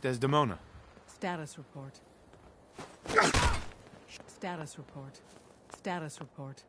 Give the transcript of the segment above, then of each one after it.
Desdemona. Status report. Status report. Status report.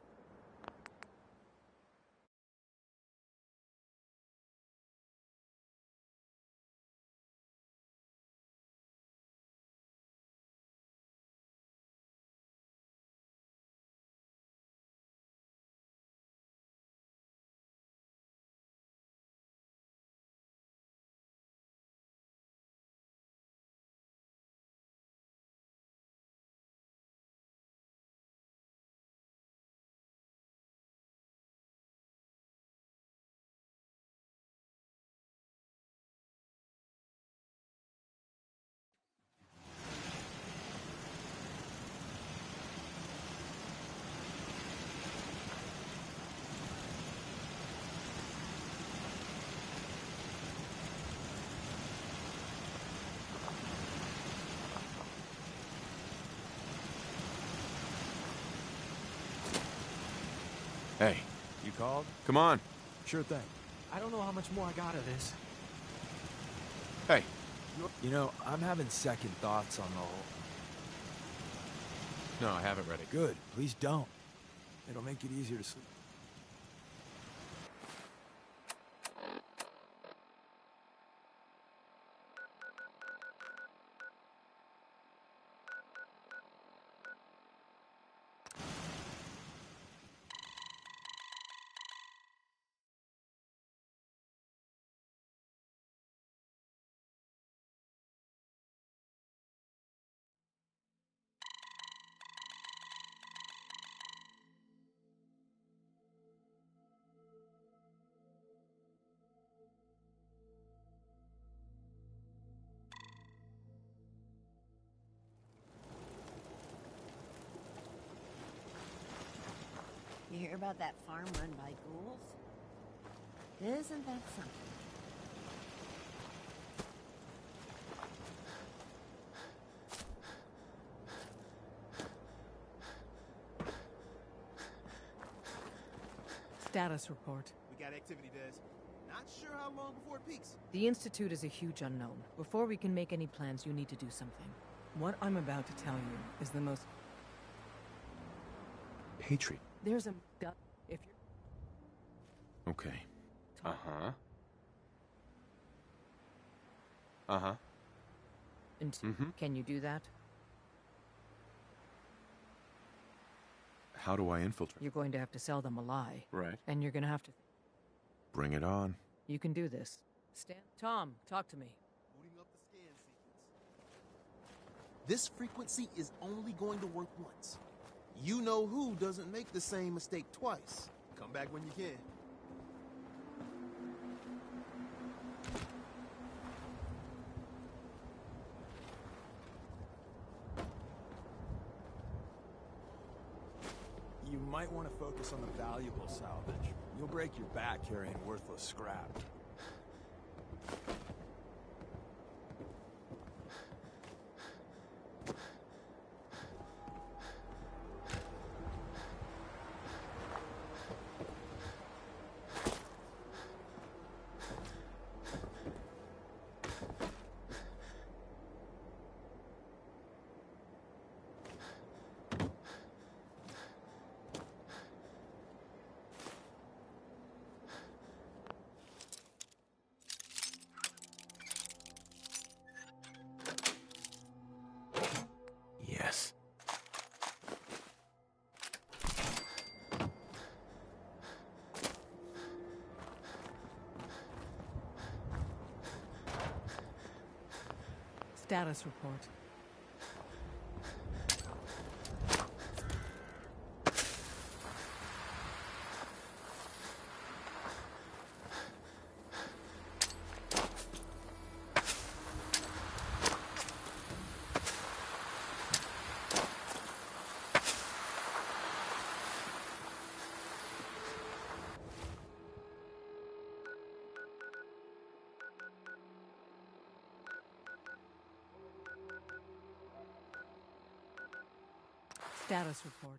Hey, You called? come on. Sure thing. I don't know how much more I got of this. Hey. You know, I'm having second thoughts on the whole... No, I haven't read it. Good. Please don't. It'll make it easier to sleep. You hear about that farm run by ghouls? Isn't that something? Status report. We got activity, Des. Not sure how long before it peaks. The Institute is a huge unknown. Before we can make any plans, you need to do something. What I'm about to tell you is the most... Patriot. There's a... If you're... Okay. Uh-huh. Uh-huh. And can you do that? How do I infiltrate? You're going to have to sell them a lie. Right. And you're going to have to... Bring it on. You can do this. Tom, talk to me. Booting up the scan sequence. This frequency is only going to work once. You know who doesn't make the same mistake twice. Come back when you can. You might want to focus on the valuable salvage. You'll break your back carrying worthless scrap. Yes. Status report. Status report.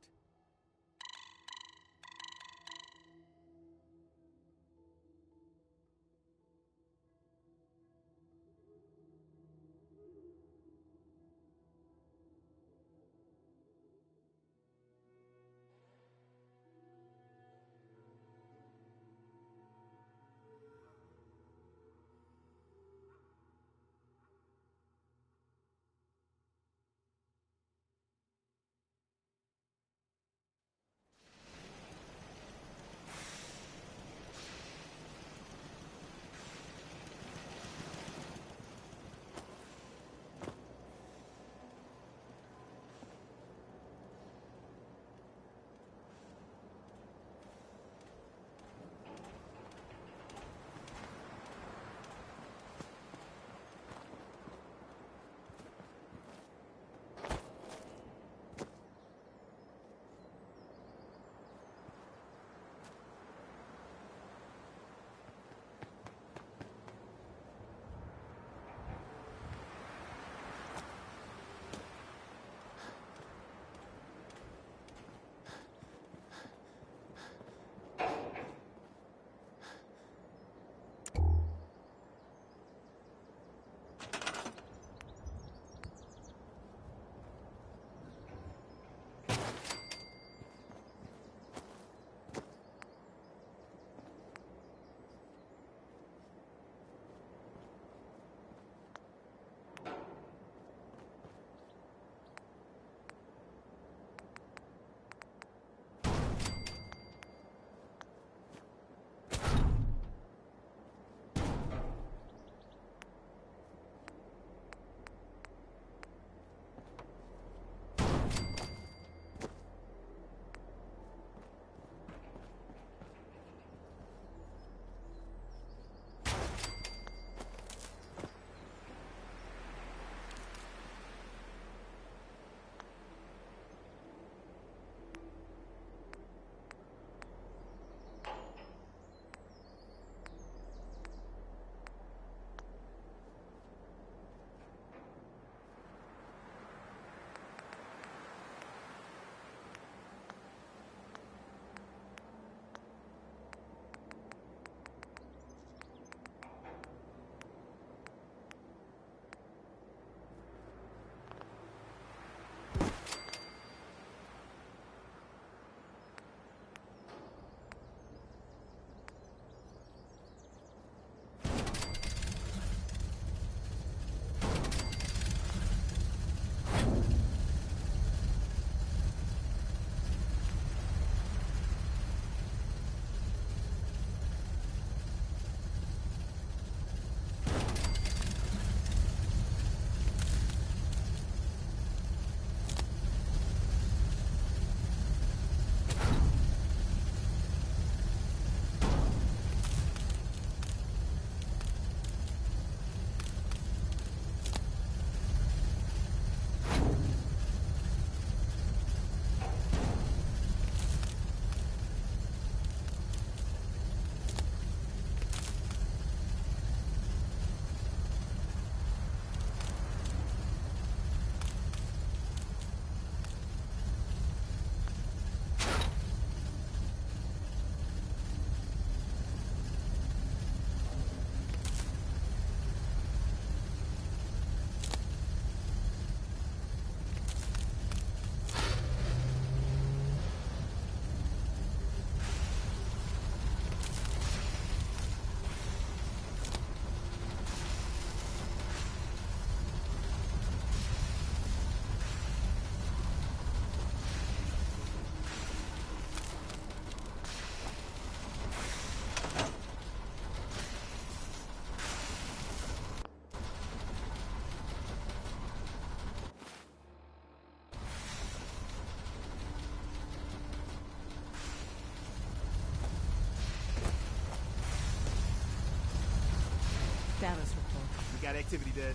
Status report. We got activity, Des.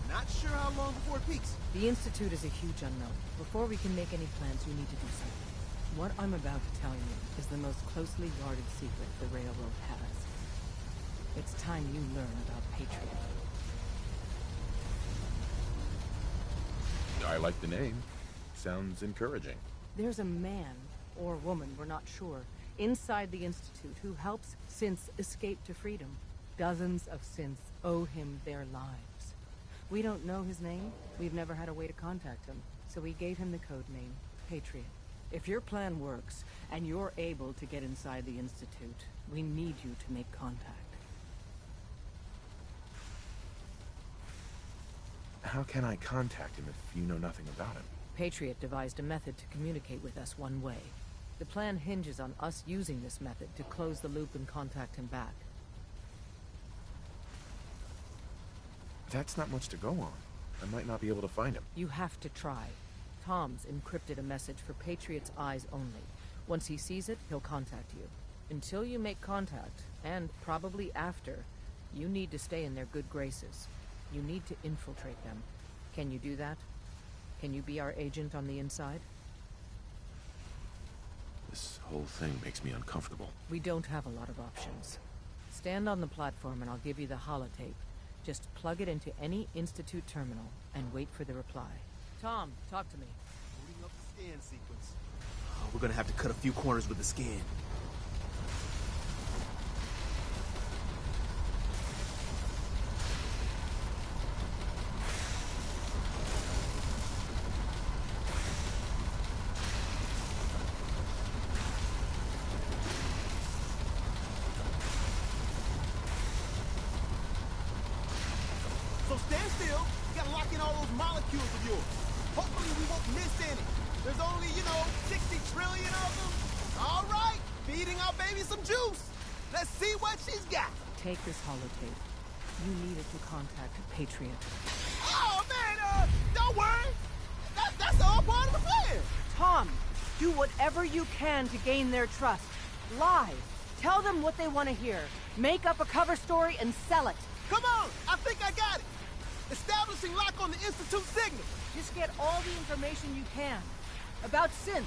Not sure how long before it peaks. The Institute is a huge unknown. Before we can make any plans, you need to do something. What I'm about to tell you is the most closely guarded secret the Railroad has. It's time you learn about Patriot. I like the name. Sounds encouraging. There's a man, or woman, we're not sure, inside the Institute who helps synths escape to freedom. Dozens of synths owe him their lives. We don't know his name. We've never had a way to contact him, so we gave him the code name, Patriot. If your plan works, and you're able to get inside the Institute, we need you to make contact. How can I contact him if you know nothing about him? Patriot devised a method to communicate with us one way. The plan hinges on us using this method to close the loop and contact him back. That's not much to go on. I might not be able to find him. You have to try. Tom's encrypted a message for Patriot's eyes only. Once he sees it, he'll contact you. Until you make contact, and probably after, you need to stay in their good graces. You need to infiltrate them. Can you do that? Can you be our agent on the inside? This whole thing makes me uncomfortable. We don't have a lot of options. Stand on the platform and I'll give you the holotape. Just plug it into any Institute terminal and wait for the reply. Tom, talk to me. Booting up the scan sequence. Oh, we're gonna have to cut a few corners with the scan. So stand still. You gotta lock in all those molecules of yours. Hopefully we won't miss any. There's only, 60 trillion of them. All right, feeding our baby some juice. Let's see what she's got. Take this holotape. You need it to contact Patriot. Oh, man, don't worry. That's all part of the plan. Tom, do whatever you can to gain their trust. Lie. Tell them what they want to hear. Make up a cover story and sell it. Come on, I think I got it. Establishing lock on the Institute signal. Just get all the information you can. About synths.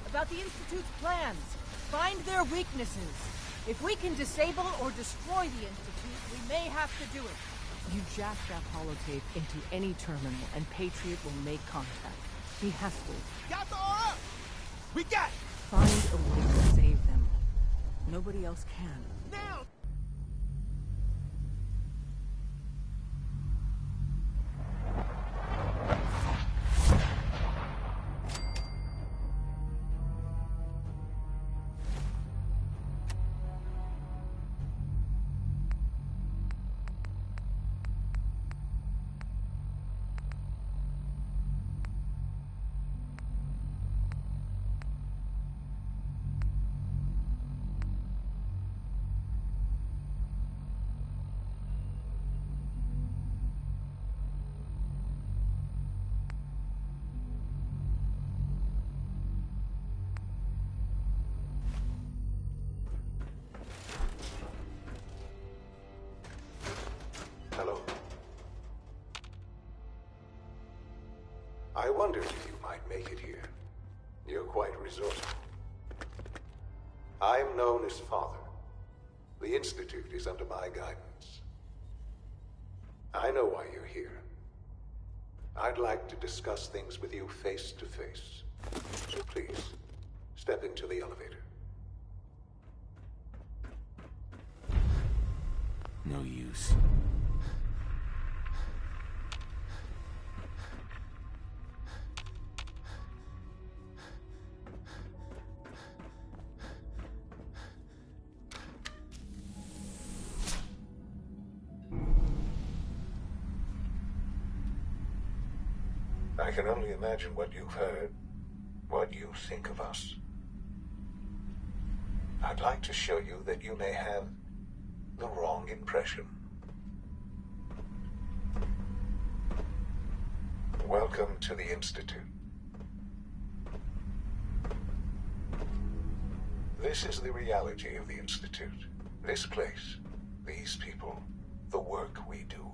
About the Institute's plans. Find their weaknesses. If we can disable or destroy the Institute, we may have to do it. You jack that holotape into any terminal and Patriot will make contact. He has to. Got the R up. We got it. Find a way to save them. Nobody else can. Now. Hello. I wondered if you might make it here. You're quite resourceful. I'm known as Father. The Institute is under my guidance. I know why you're here. I'd like to discuss things with you face to face. So please, step into the elevator. No use. I can only imagine what you've heard, what you think of us. I'd like to show you that you may have the wrong impression. Welcome to the Institute. This is the reality of the Institute. This place, these people, the work we do.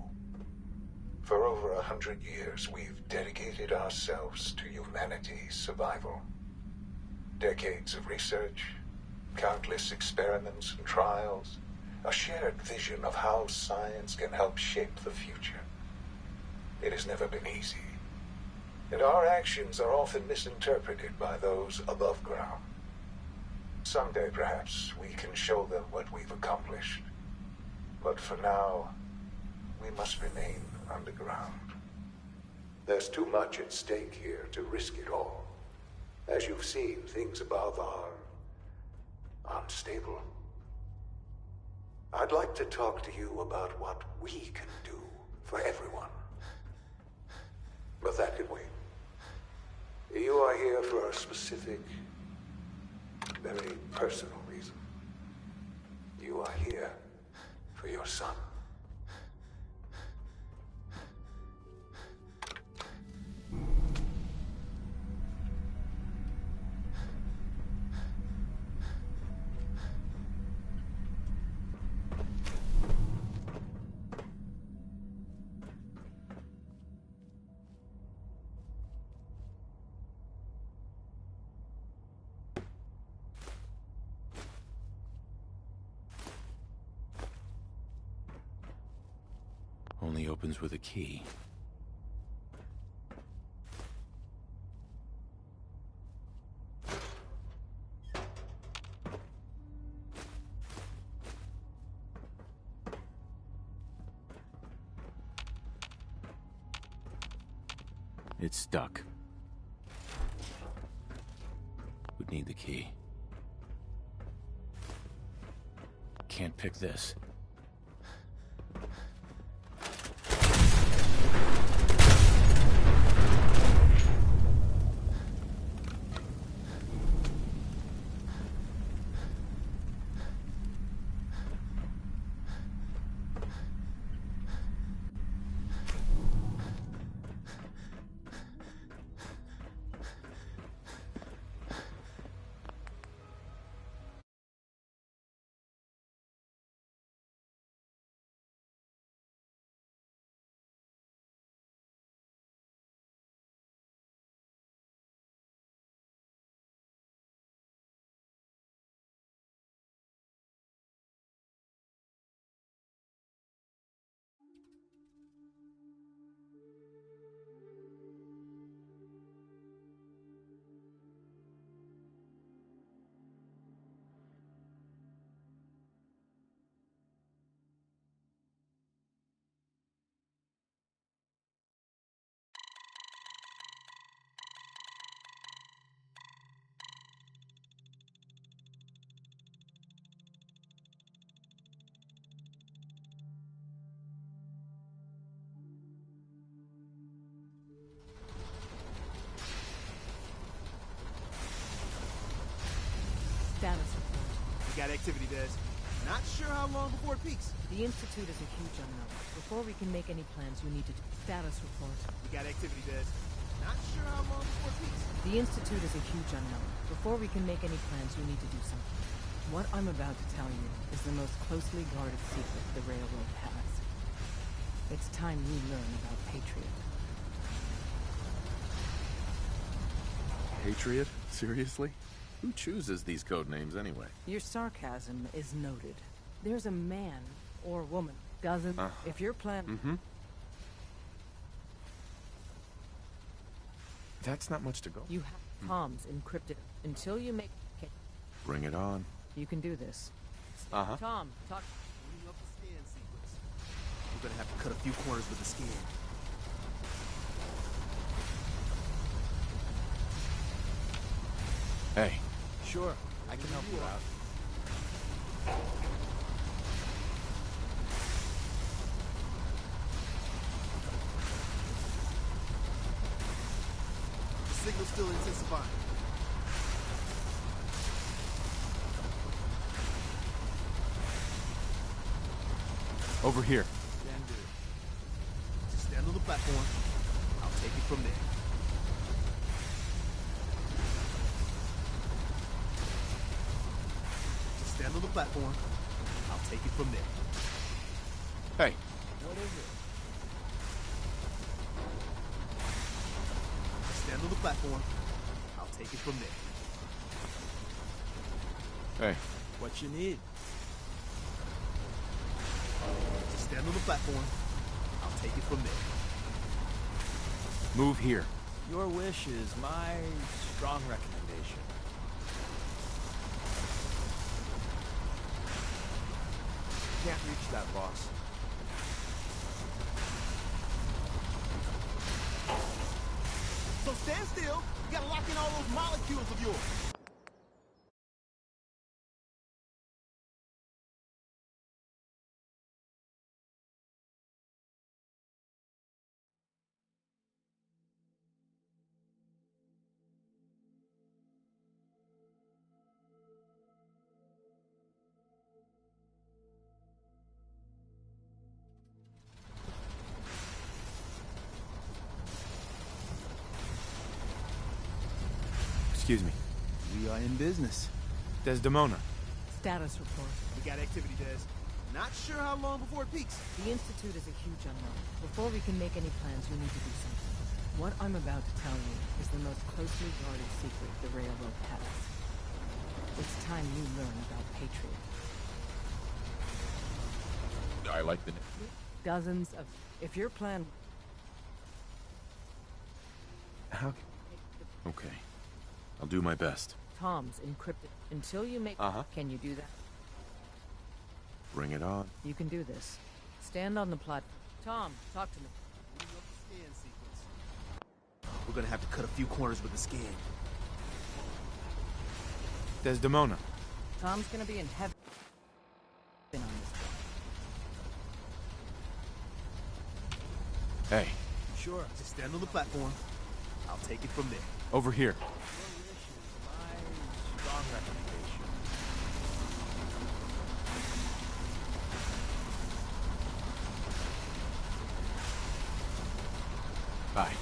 For over 100 years, we've dedicated ourselves to humanity's survival. Decades of research, countless experiments and trials, a shared vision of how science can help shape the future. It has never been easy, and our actions are often misinterpreted by those above ground. Someday, perhaps, we can show them what we've accomplished. But for now, we must remain underground. There's too much at stake here to risk it all. As you've seen, things above are unstable. I'd like to talk to you about what we can do for everyone. But that can wait. You are here for a specific, very personal reason. You are here for your son. Only opens with a key. It's stuck. Would need the key. Can't pick this. Status report. We got activity, Des. Not sure how long before it peaks. The Institute is a huge unknown. Before we can make any plans, you need to do status report. We got activity, Des. Not sure how long before it peaks. The Institute is a huge unknown. Before we can make any plans, you need to do something. What I'm about to tell you is the most closely guarded secret the Railroad has. It's time you learn about Patriot. Patriot? Seriously? Who chooses these code names anyway? Your sarcasm is noted. There's a man or woman, doesn't. If your plan... That's not much to go. You have comms encrypted until you make... Bring it on. You can do this. Tom, talk... Bringing up the scan sequence. We're gonna have to cut a few corners with the scan. Hey. Sure, I can help you out. The signal's still intensifying. Over here. Can do. Just stand on the platform. I'll take it from there. Stand on the platform. I'll take it from there. Hey, What is it? Stand on the platform. I'll take it from there. hey, What you need? Just stand on the platform. I'll take it from there. move here. Your wish is my strong recommendation. Can't reach that, boss. So stand still. You gotta lock in all those molecules of yours. Excuse me. We are in business. Desdemona. Status report. We got activity, Des. Not sure how long before it peaks. The Institute is a huge unknown. Before we can make any plans, you need to do something. What I'm about to tell you is the most closely guarded secret the Railroad has. It's time you learn about Patriot. I like the name. Dozens of... If your plan... How? Okay. I'll do my best. Tom's encrypted. Until you make... Uh-huh. Can you do that? Bring it on. You can do this. Stand on the platform. Tom, talk to me. Scan sequence. We're gonna have to cut a few corners with the scan. Desdemona. Tom's gonna be in heaven on this. Hey, Sure. Just stand on the platform. I'll take it from there. over here. Your wish is my strong recommendation. Bye.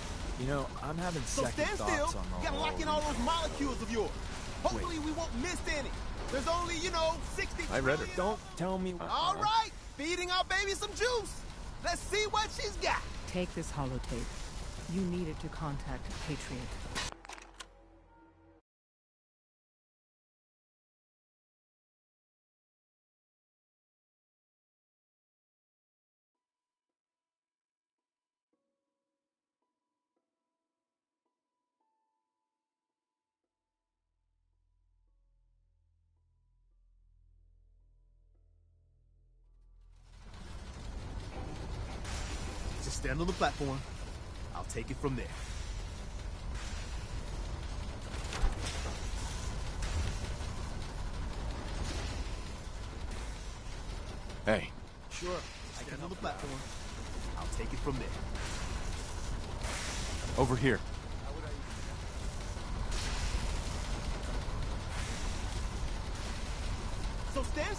You know, I'm having So second stand thoughts still. on You gotta lock in all those molecules of yours. Hopefully we won't miss any. There's only, 60 I read her. trillion Don't of them. tell me. All right. Feeding our baby some juice. Let's see what she's got. Take this holotape. You need it to contact Patriot. Just stand on the platform. I'll take it from there. Hey, Sure. Stand on the platform. I'll take it from there. over here. So stand.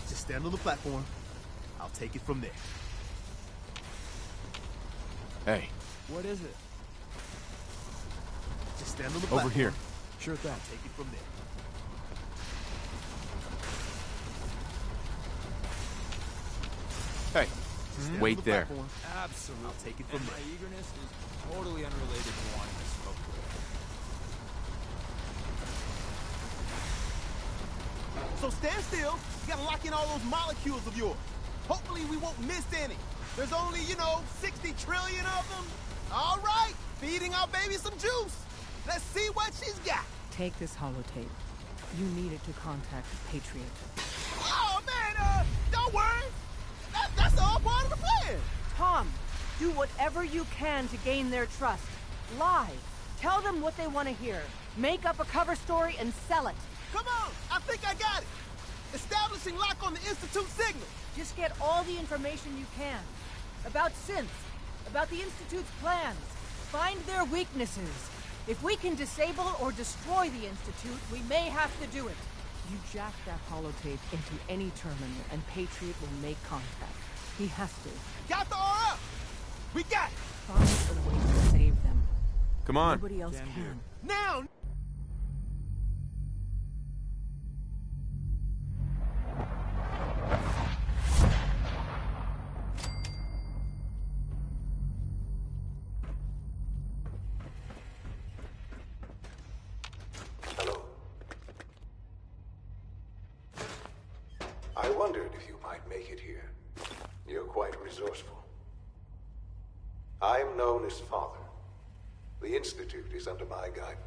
Just stand on the platform. I'll take it from there. Hey, What is it? Just stand on the platform. over here. Sure thing. I'll take it from there. Hey, Just stand on wait the there. platform. Absolutely. I'll take it from And there. my eagerness is totally unrelated to wanting to smoke with it. So stand still. You gotta lock in all those molecules of yours. Hopefully we won't miss any. There's only, 60 trillion of them. All right. Feeding our baby some juice. Let's see what she's got. Take this holotape. You need it to contact Patriot. Oh, man, don't worry. That's all part of the plan. Tom, do whatever you can to gain their trust. Lie. Tell them what they want to hear. Make up a cover story and sell it. Come on. I think I got it. Establishing lock on the Institute signal. Just get all the information you can. About synths. About the Institute's plans. Find their weaknesses. If we can disable or destroy the Institute, we may have to do it. You jack that holotape into any terminal, and Patriot will make contact. He has to. Got the aura! We got it! Find a way to save them. Come on. Nobody else Can do. can. Now! Hello. I wondered if you might make it here. You're quite resourceful. I'm known as Father. The Institute is under my guidance.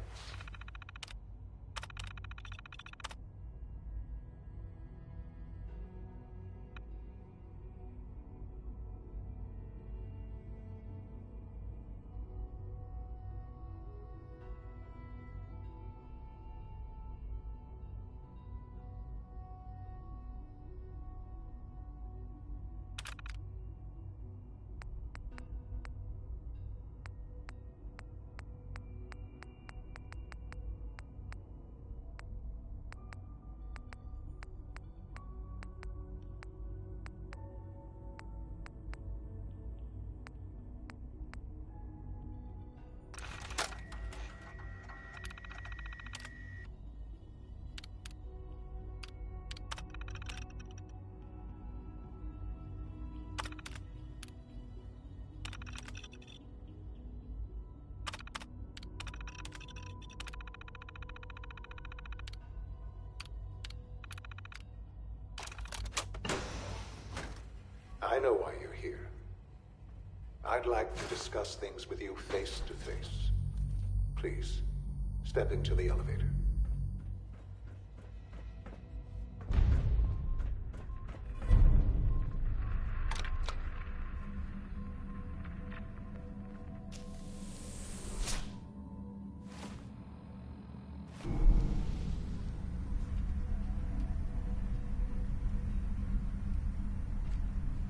I know why you're here. I'd like to discuss things with you face to face. Please, step into the elevator.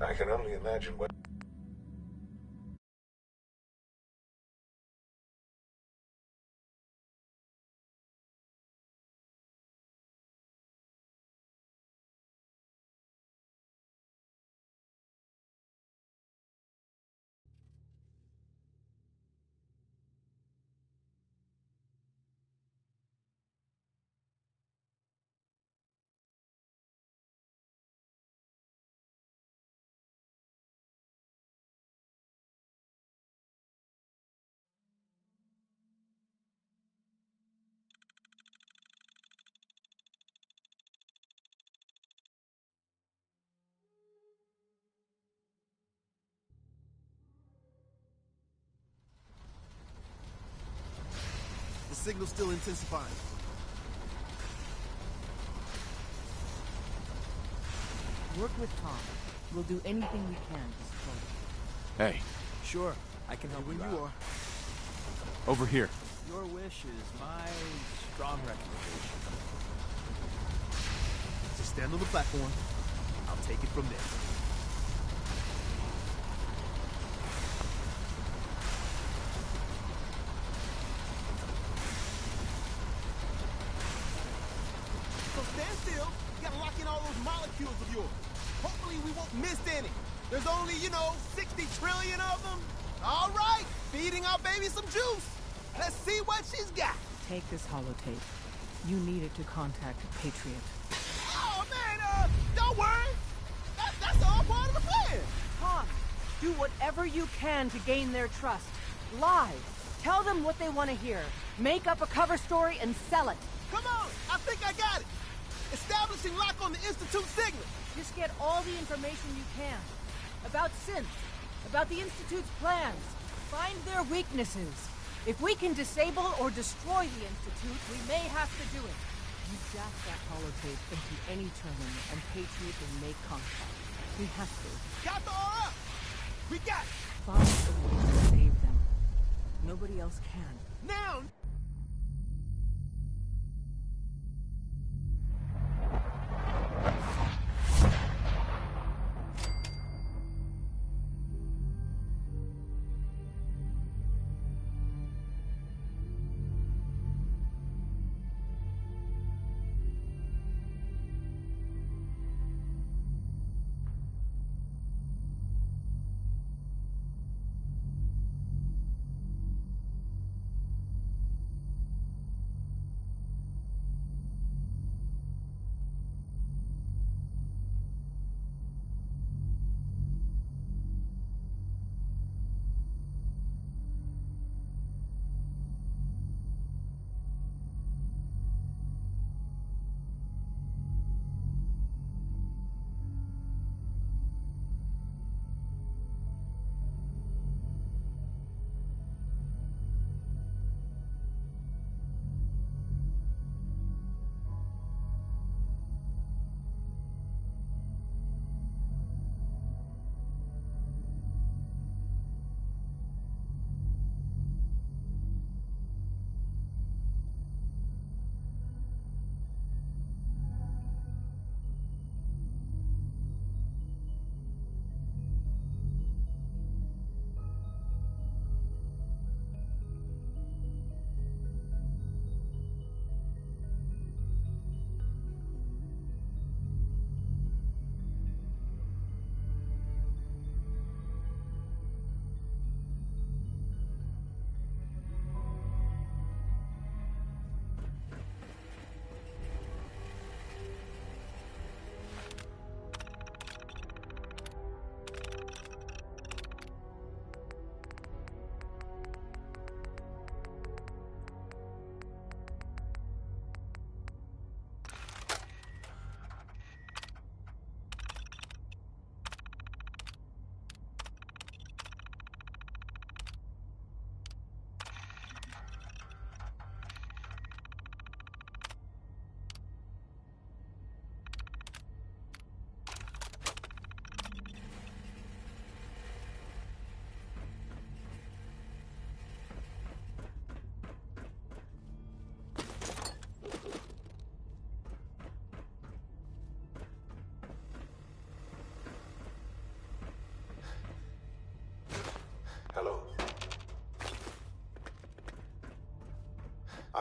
I can only imagine what... The signal's still intensifying. Work with Tom. We'll do anything we can to support him. Hey, Sure, I can help When you you out. are. over here. Your wish is my strong recommendation. Just stand on the platform. I'll take it from there. So stand still. You gotta lock in all those molecules of yours. Hopefully we won't miss any. There's only, 60 trillion of them. All right, feeding our baby some juice. Let's see what she's got. Take this holotape. You need it to contact Patriot. Oh, man, don't worry. That's all part of the plan. Tom, do whatever you can to gain their trust. Lie. Tell them what they want to hear. Make up a cover story and sell it. Come on, I think I got it. Establishing lock on the Institute signal. Just get all the information you can. About synths. About the Institute's plans. Find their weaknesses. If we can disable or destroy the Institute, we may have to do it. You jack that holotape into any terminal, and Patriot will make contact. We have to. Got the aura. We got it. Find a way to save them. Nobody else can. Now.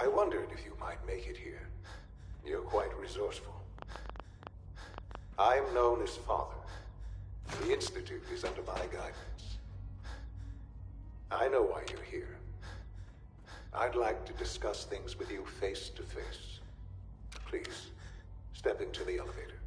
I wondered if you might make it here. You're quite resourceful. I'm known as Father. The Institute is under my guidance. I know why you're here. I'd like to discuss things with you face to face. Please, step into the elevator.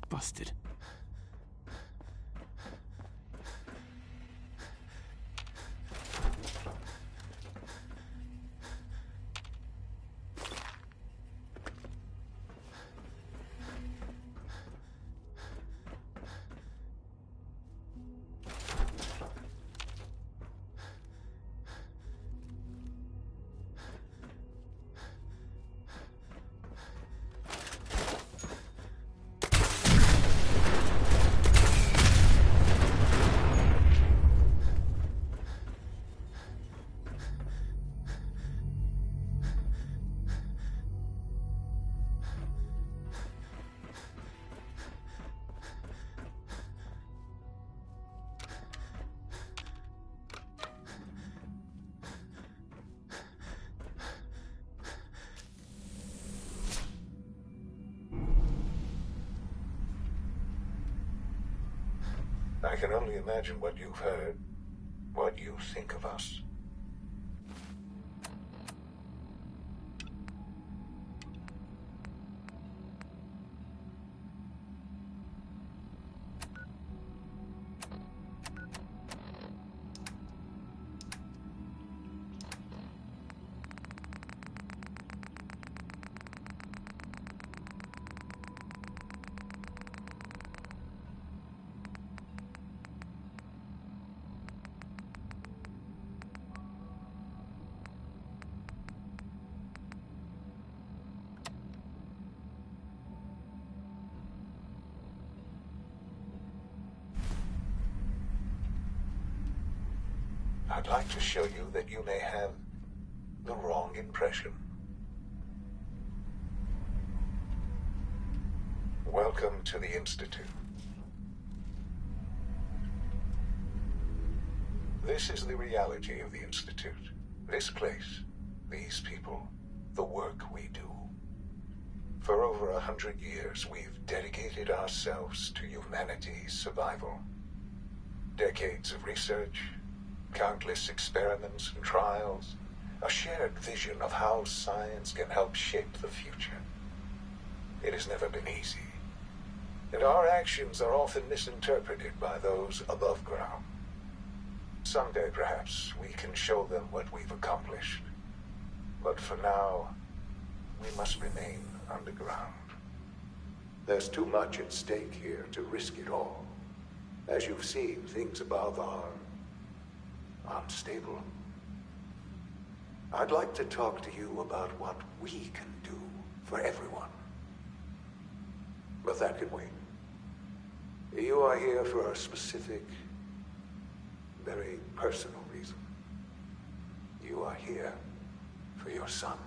Busted. I can only imagine what you've heard, what you think of us. I'd like to show you that you may have the wrong impression. Welcome to the Institute. This is the reality of the Institute. This place, these people, the work we do. For over 100 years, we've dedicated ourselves to humanity's survival. Decades of research, countless experiments and trials, a shared vision of how science can help shape the future. It has never been easy, and our actions are often misinterpreted by those above ground. Someday, perhaps, we can show them what we've accomplished. But for now, we must remain underground. There's too much at stake here to risk it all. As you've seen, things above are unstable. I'd like to talk to you about what we can do for everyone. But that can wait. You are here for a specific, very personal reason. You are here for your son.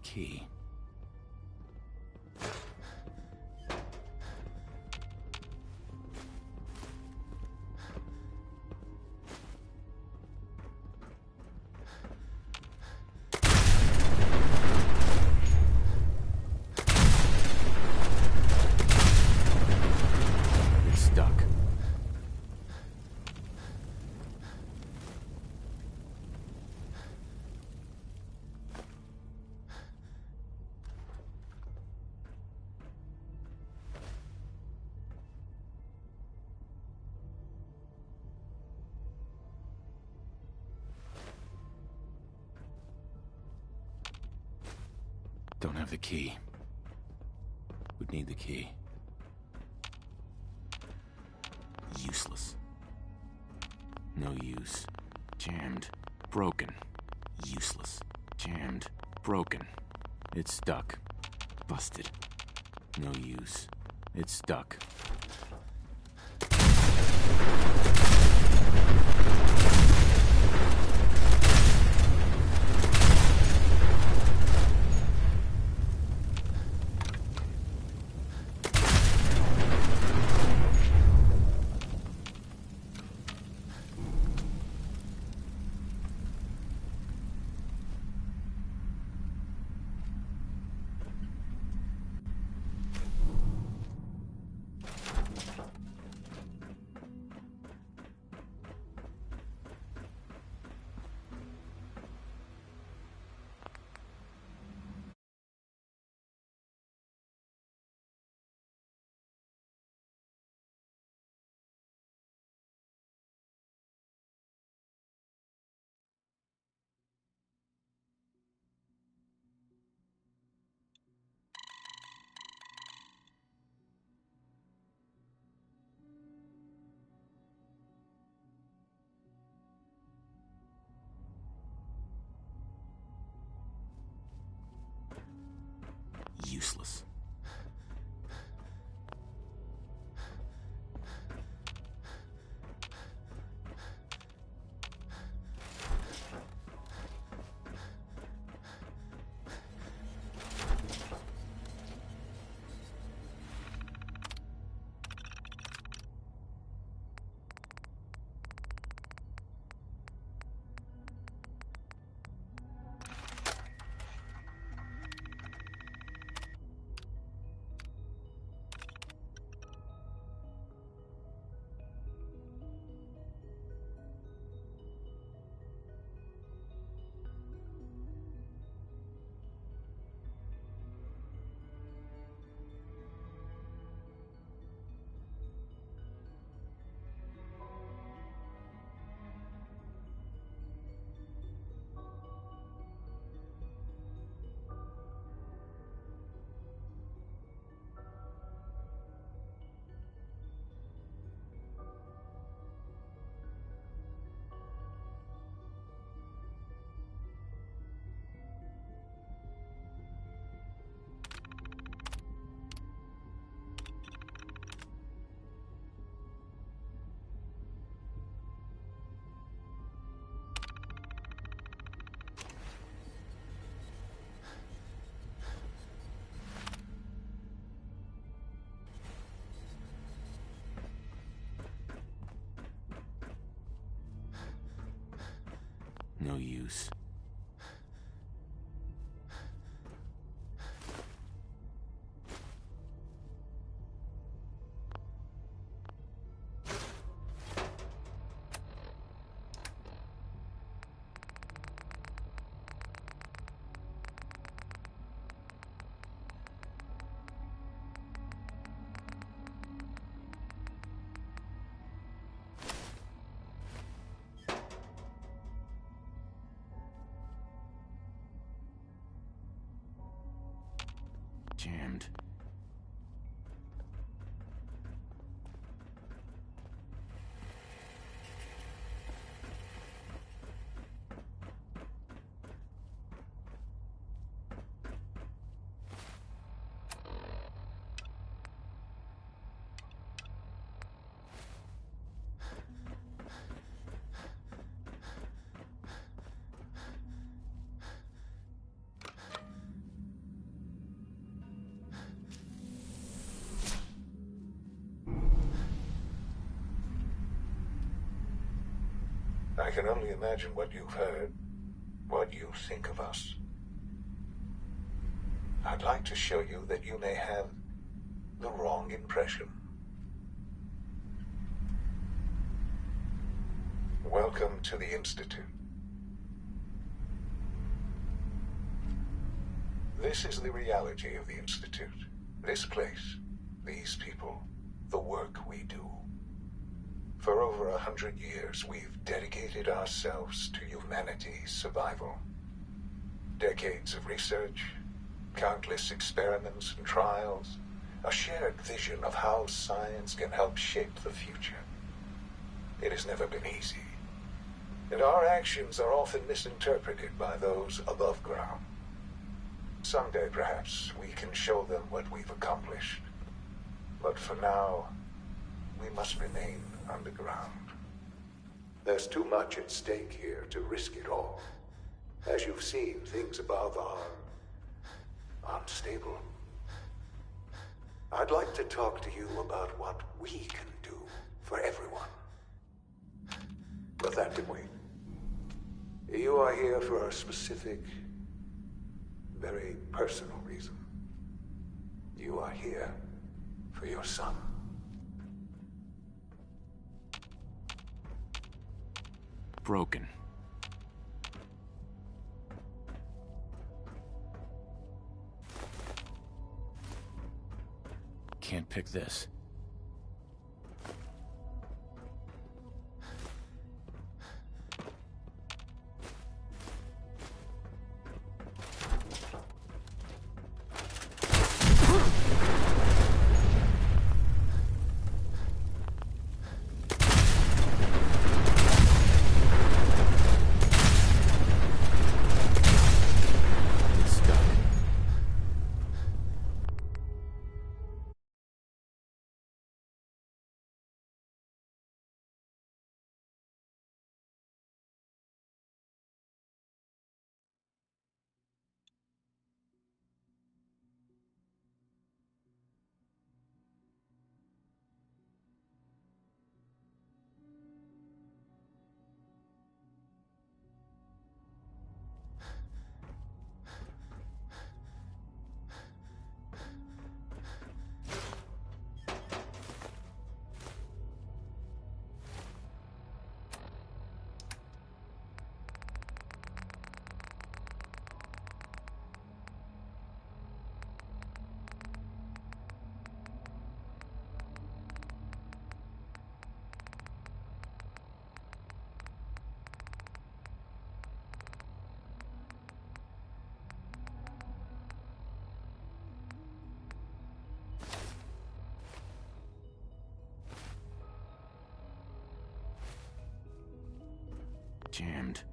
key. It's stuck. Don't have the key. Would need the key. Useless. No use. Jammed. Broken. Useless. Jammed. Broken. It's stuck. Busted. No use. It's stuck. Useless. No use. Jammed. I can only imagine what you've heard, what you think of us. I'd like to show you that you may have the wrong impression. Welcome to the Institute. This is the reality of the Institute. This place, these people, the work we do. For over 100 years, we've dedicated ourselves to humanity's survival. Decades of research, countless experiments and trials, a shared vision of how science can help shape the future. It has never been easy, and our actions are often misinterpreted by those above ground. Someday, perhaps, we can show them what we've accomplished. But for now, we must remain underground. There's too much at stake here to risk it all. As you've seen, things above are unstable. I'd like to talk to you about what we can do for everyone. But that can wait. You are here for a specific, very personal reason. You are here for your son. Broken. Can't pick this. Jammed.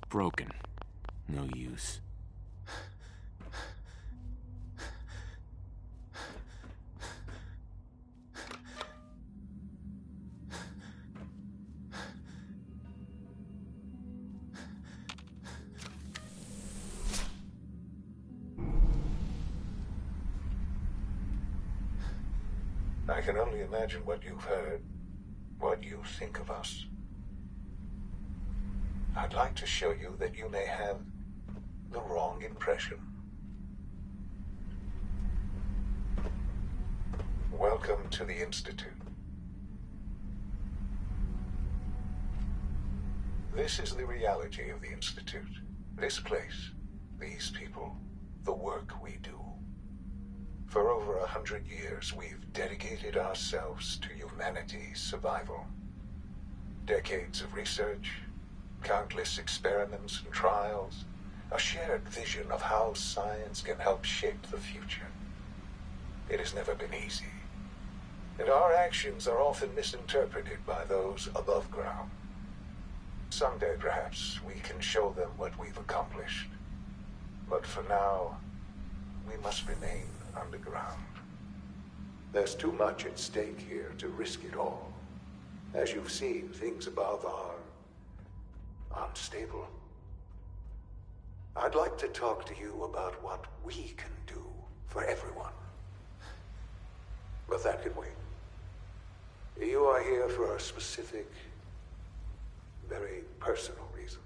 Broken. No use. I can only imagine what you've heard, what you think of us. I'd like to show you that you may have the wrong impression. Welcome to the Institute. This is the reality of the Institute. This place, these people, the work we do. For over 100 years, we've dedicated ourselves to humanity's survival. Decades of research, countless experiments and trials, a shared vision of how science can help shape the future. It has never been easy, and our actions are often misinterpreted by those above ground. Someday, perhaps, we can show them what we've accomplished. But for now, we must remain underground. There's too much at stake here to risk it all. As you've seen, things above are unstable. I'd like to talk to you about what we can do for everyone. But that can wait. You are here for a specific, very personal reason.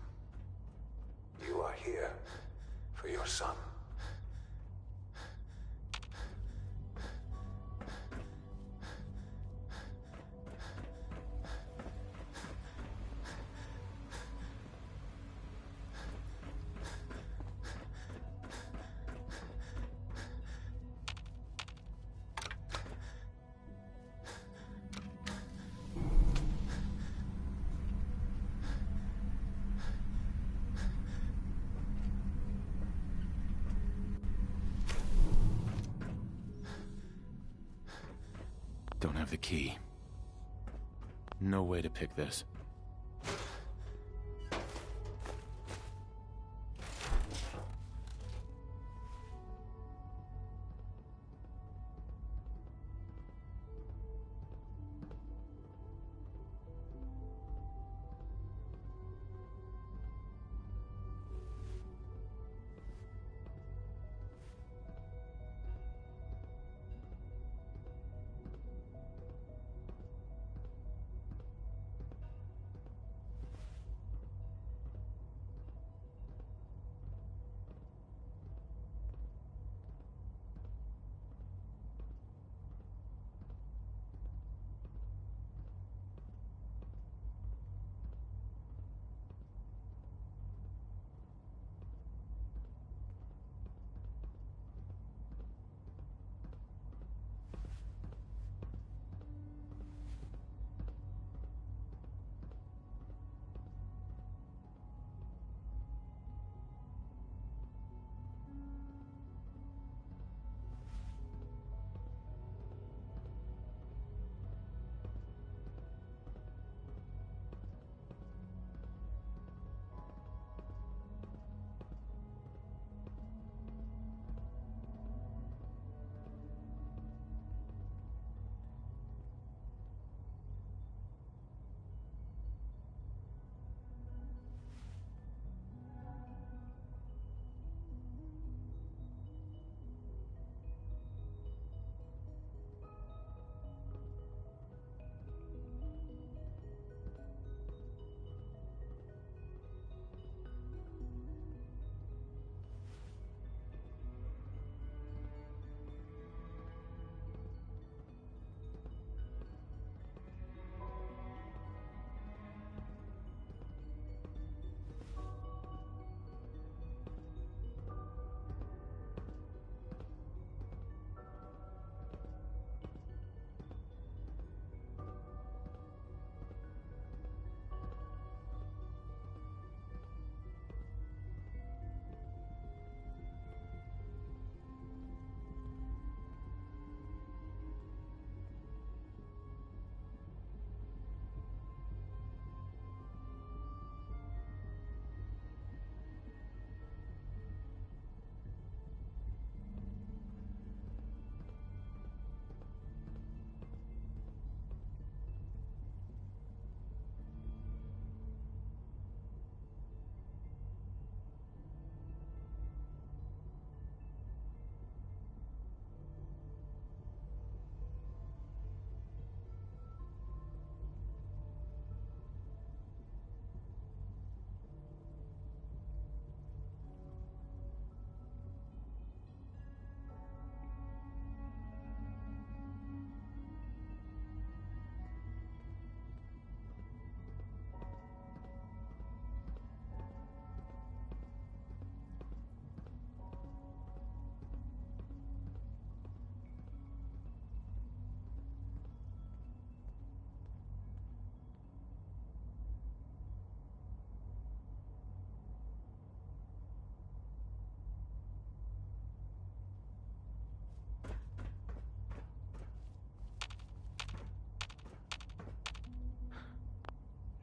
You are here for your son. Don't have the key. No way to pick this.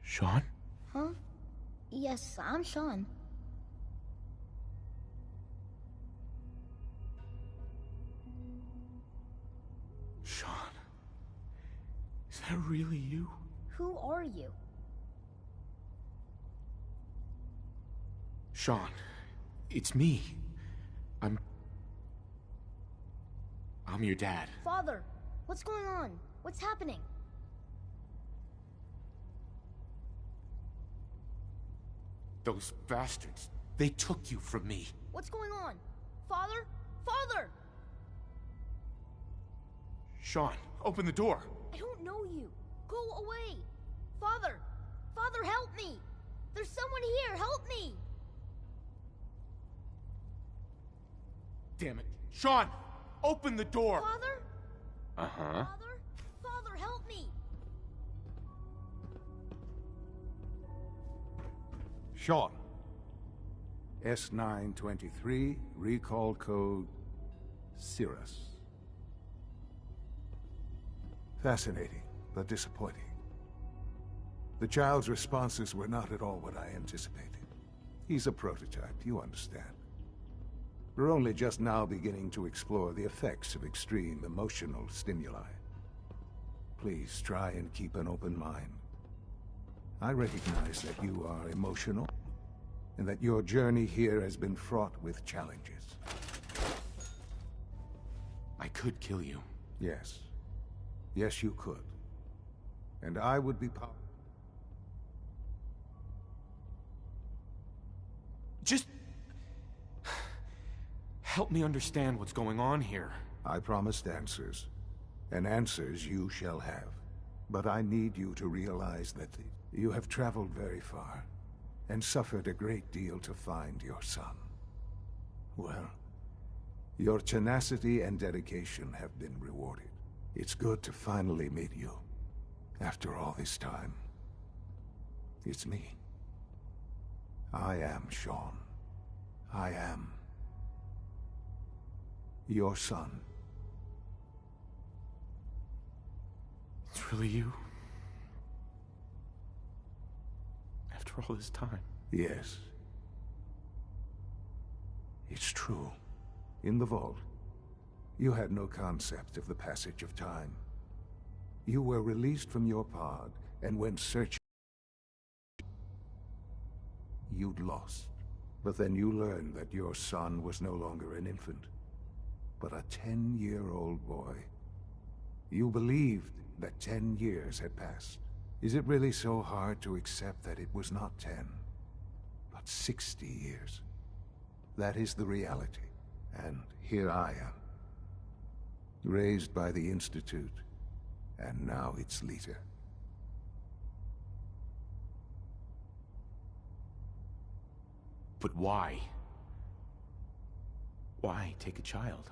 Sean? Huh? Yes, I'm Sean. Sean? Is that really you? Who are you? Sean, it's me. I'm your dad. Father, what's going on? What's happening? Those bastards, they took you from me. What's going on? Father? Father! Sean, open the door. I don't know you. Go away. Father! Father, help me! There's someone here, help me! Damn it. Sean, open the door. Father? Uh-huh. Father? Father, help me! Sean. S923, recall code Cirrus. Fascinating, but disappointing. The child's responses were not at all what I anticipated. He's a prototype, you understand. We're only just now beginning to explore the effects of extreme emotional stimuli. Please try and keep an open mind. I recognize that you are emotional, and that your journey here has been fraught with challenges. I could kill you. Yes. Yes, you could. And I would be Just help me understand what's going on here. I promised answers, and answers you shall have. But I need you to realize that you have traveled very far, and suffered a great deal to find your son. Well, your tenacity and dedication have been rewarded. It's good to finally meet you, after all this time. It's me. I am Sean. I am your son. It's really you? After all this time? Yes. It's true. In the vault, you had no concept of the passage of time. You were released from your pod and went searching. You'd lost. But then you learned that your son was no longer an infant, but a 10-year-old boy. You believed that 10 years had passed. Is it really so hard to accept that it was not 10, but 60 years? That is the reality. And here I am, raised by the Institute, and now its leader. But why? Why take a child?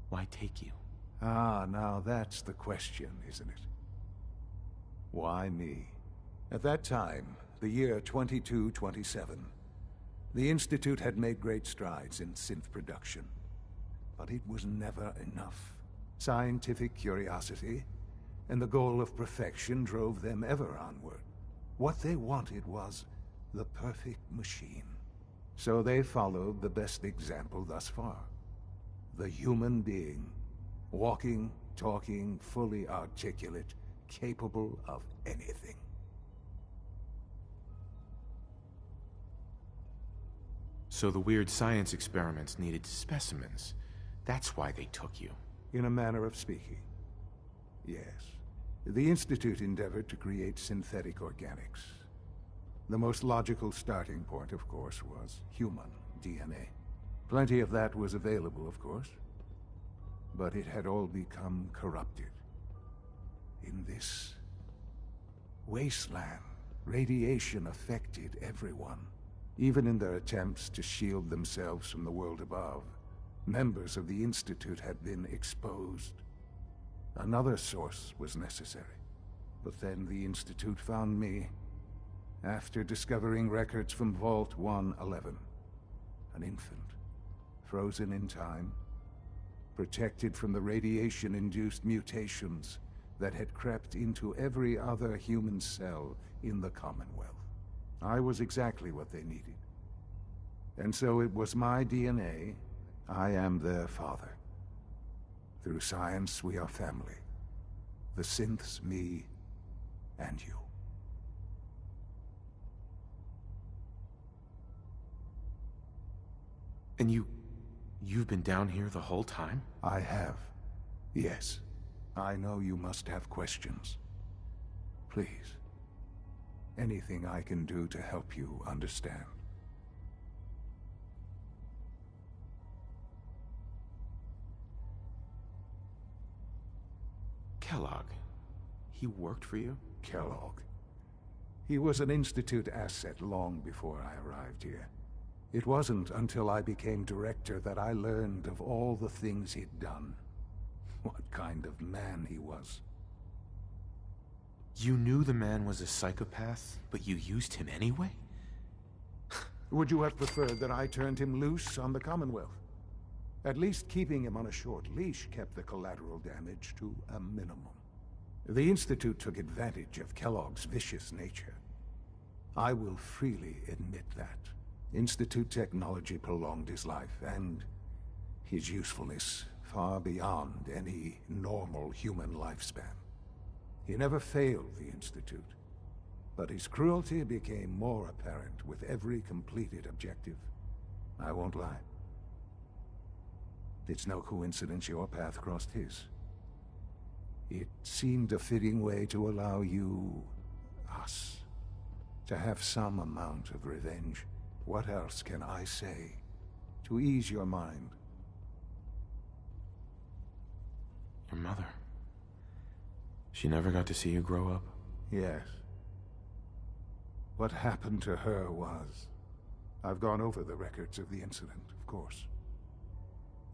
Why take you? Ah, now that's the question, isn't it? Why me? At that time, the year 2227, the Institute had made great strides in synth production. But it was never enough. Scientific curiosity and the goal of perfection drove them ever onward. What they wanted was the perfect machine. So they followed the best example thus far. The human being. Walking, talking, fully articulate, capable of anything. So the weird science experiments needed specimens. That's why they took you. In a manner of speaking. Yes. The Institute endeavored to create synthetic organics. The most logical starting point, of course, was human DNA. Plenty of that was available, of course. But it had all become corrupted. In this wasteland, radiation affected everyone. Even in their attempts to shield themselves from the world above, members of the Institute had been exposed. Another source was necessary. But then the Institute found me, after discovering records from Vault 111. An infant, frozen in time, protected from the radiation-induced mutations that had crept into every other human cell in the Commonwealth. I was exactly what they needed. And so it was my DNA. I am their father. Through science, we are family. The synths, me, and you. And you've been down here the whole time? I have. Yes. I know you must have questions. Please. Anything I can do to help you understand. Kellogg. He worked for you? Kellogg. He was an Institute asset long before I arrived here. It wasn't until I became director that I learned of all the things he'd done. What kind of man he was. You knew the man was a psychopath, but you used him anyway? Would you have preferred that I turned him loose on the Commonwealth? At least keeping him on a short leash kept the collateral damage to a minimum. The Institute took advantage of Kellogg's vicious nature. I will freely admit that. Institute technology prolonged his life, and his usefulness far beyond any normal human lifespan. He never failed the Institute, but his cruelty became more apparent with every completed objective. I won't lie. It's no coincidence your path crossed his. It seemed a fitting way to allow you, us, to have some amount of revenge. What else can I say to ease your mind? Your mother. She never got to see you grow up? Yes. What happened to her was... I've gone over the records of the incident, of course.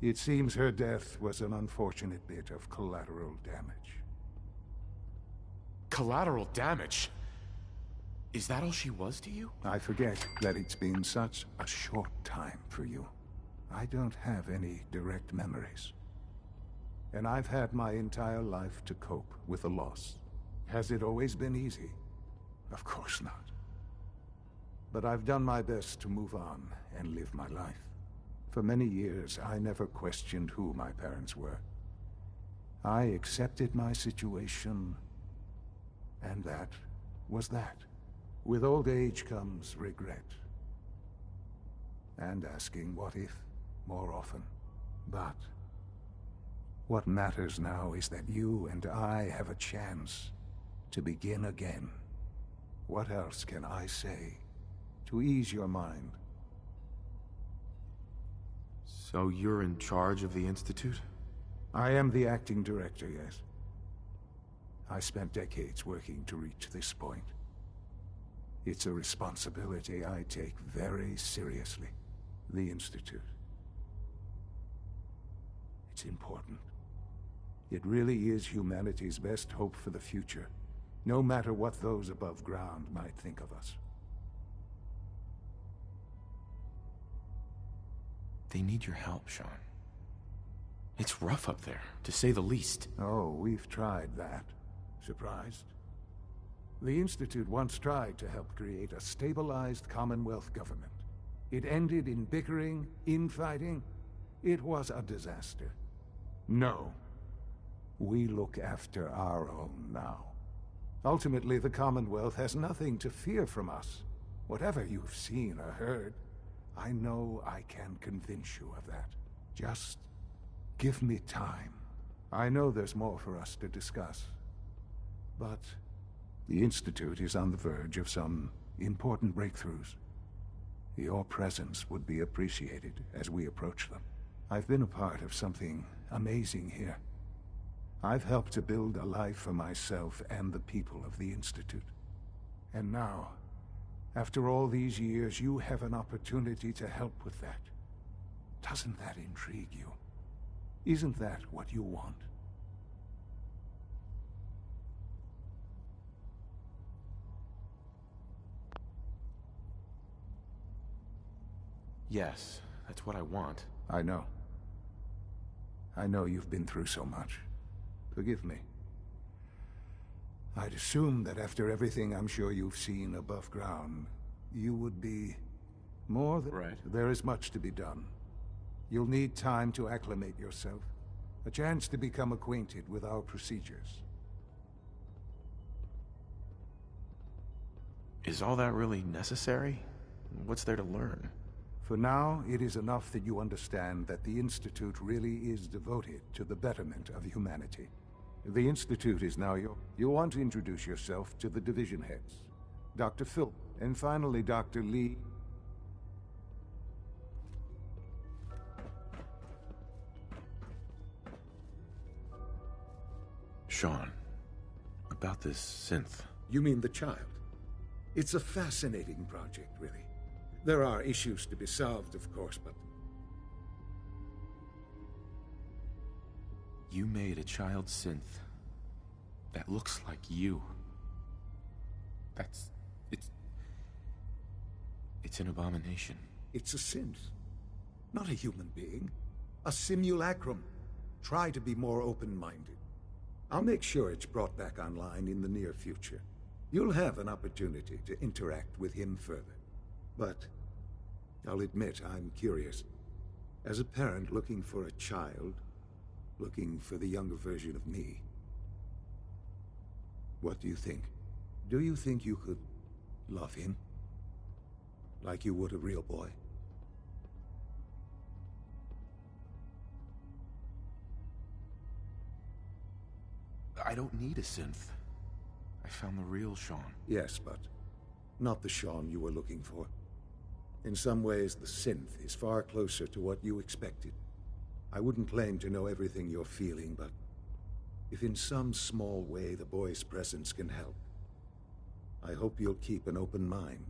It seems her death was an unfortunate bit of collateral damage. Collateral damage? Is that all she was to you? I forget that it's been such a short time for you. I don't have any direct memories. And I've had my entire life to cope with the loss. Has it always been easy? Of course not. But I've done my best to move on and live my life. For many years, I never questioned who my parents were. I accepted my situation, and that was that. With old age comes regret. And asking what if more often. But what matters now is that you and I have a chance to begin again. What else can I say to ease your mind? So you're in charge of the Institute? I am the acting director, yes. I spent decades working to reach this point. It's a responsibility I take very seriously. The Institute. It's important. It really is humanity's best hope for the future, no matter what those above ground might think of us. They need your help, Sean. It's rough up there, to say the least. Oh, we've tried that. Surprised? The Institute once tried to help create a stabilized Commonwealth government. It ended in bickering, infighting. It was a disaster. No. We look after our own now. Ultimately, the Commonwealth has nothing to fear from us. Whatever you've seen or heard, I know I can convince you of that. Just give me time. I know there's more for us to discuss. But the Institute is on the verge of some important breakthroughs. Your presence would be appreciated as we approach them. I've been a part of something amazing here. I've helped to build a life for myself and the people of the Institute. And now, after all these years, you have an opportunity to help with that. Doesn't that intrigue you? Isn't that what you want? Yes, that's what I want. I know. I know you've been through so much. Forgive me. I'd assume that after everything I'm sure you've seen above ground, you would be more than... Right. There is much to be done. You'll need time to acclimate yourself, a chance to become acquainted with our procedures. Is all that really necessary? What's there to learn? For now, it is enough that you understand that the Institute really is devoted to the betterment of humanity. The Institute is now your... You'll want to introduce yourself to the division heads. Dr. Phil, and finally Dr. Lee. Sean, about this synth. You mean the child? It's a fascinating project, really. There are issues to be solved, of course, but... You made a child synth that looks like you. It's an abomination. It's a synth. Not a human being. A simulacrum. Try to be more open-minded. I'll make sure it's brought back online in the near future. You'll have an opportunity to interact with him further. But I'll admit I'm curious. As a parent looking for a child, looking for the younger version of me, what do you think? Do you think you could love him? Like you would a real boy? I don't need a synth. I found the real Sean. Yes, but not the Sean you were looking for. In some ways, the synth is far closer to what you expected. I wouldn't claim to know everything you're feeling, but if in some small way the boy's presence can help, I hope you'll keep an open mind.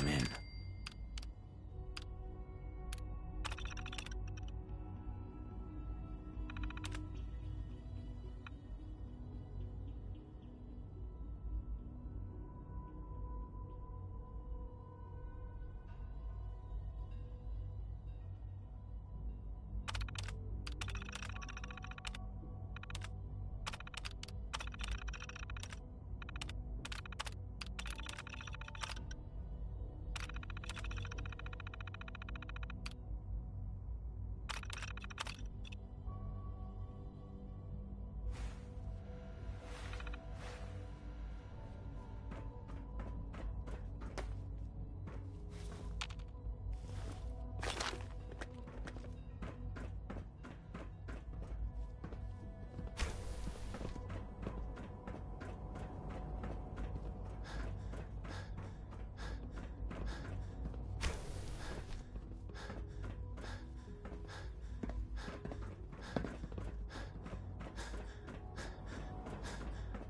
I'm in.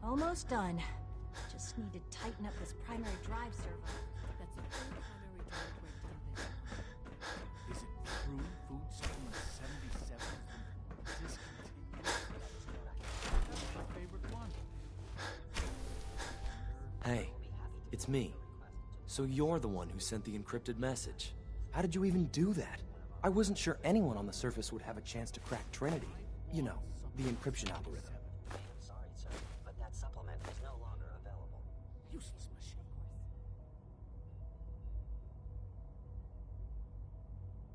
Almost done. Just need to tighten up this primary drive servo. That's the third primary drive breakdown this year. Is it true Food Supplement 77 discontinued? That's my favorite one. Hey, it's me. So you're the one who sent the encrypted message. How did you even do that? I wasn't sure anyone on the surface would have a chance to crack Trinity. You know, the encryption algorithm. I am sorry, sir, but that supplement is no longer available. Useless machine.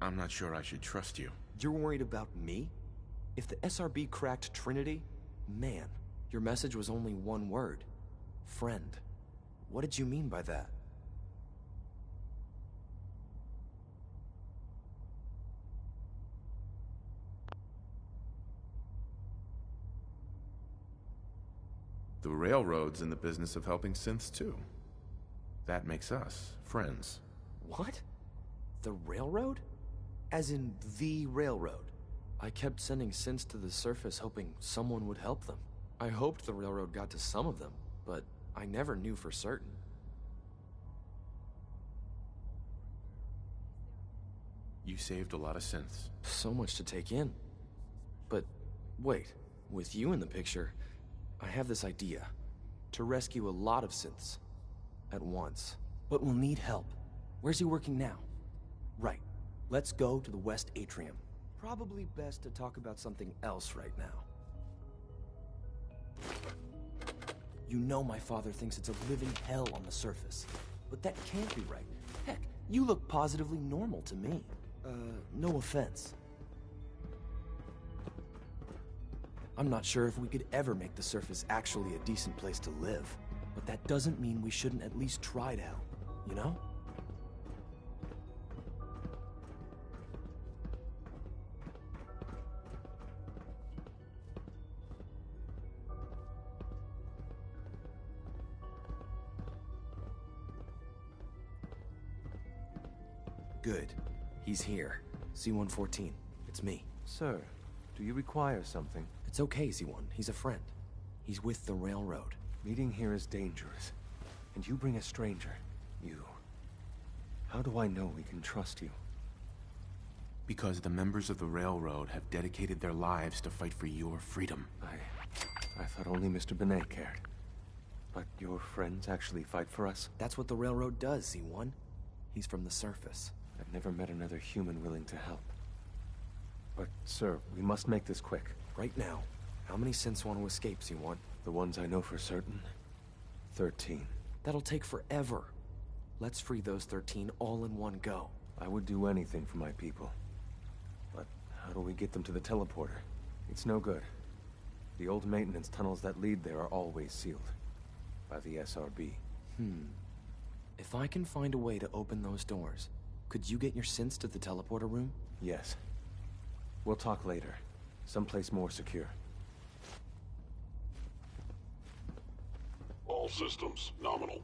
I'm not sure I should trust you. You're worried about me? If the SRB cracked Trinity, man, your message was only one word. Friend. What did you mean by that? The Railroad's in the business of helping synths too. That makes us friends. What? The Railroad? As in the Railroad? I kept sending synths to the surface hoping someone would help them. I hoped the Railroad got to some of them, but I never knew for certain. You saved a lot of synths. So much to take in. But wait, with you in the picture, I have this idea. To rescue a lot of synths. At once. But we'll need help. Where's he working now? Right. Let's go to the West Atrium. Probably best to talk about something else right now. You know my father thinks it's a living hell on the surface. But that can't be right. Heck, you look positively normal to me. No offense. I'm not sure if we could ever make the surface actually a decent place to live. But that doesn't mean we shouldn't at least try to help, you know? Good. He's here. C-114. It's me. Sir, do you require something? It's okay, Z1. He's a friend. He's with the Railroad. Meeting here is dangerous. And you bring a stranger. You. How do I know we can trust you? Because the members of the Railroad have dedicated their lives to fight for your freedom. I thought only Mr. Benet cared. But your friends actually fight for us? That's what the Railroad does, Z1. He's from the surface. I've never met another human willing to help. But, sir, we must make this quick. Right now. How many synths want to escape, Z1? The ones I know for certain? 13. That'll take forever. Let's free those 13 all in one go. I would do anything for my people. But how do we get them to the teleporter? It's no good. The old maintenance tunnels that lead there are always sealed. By the SRB. If I can find a way to open those doors, could you get your synths to the teleporter room? Yes. We'll talk later. Someplace more secure. All systems nominal.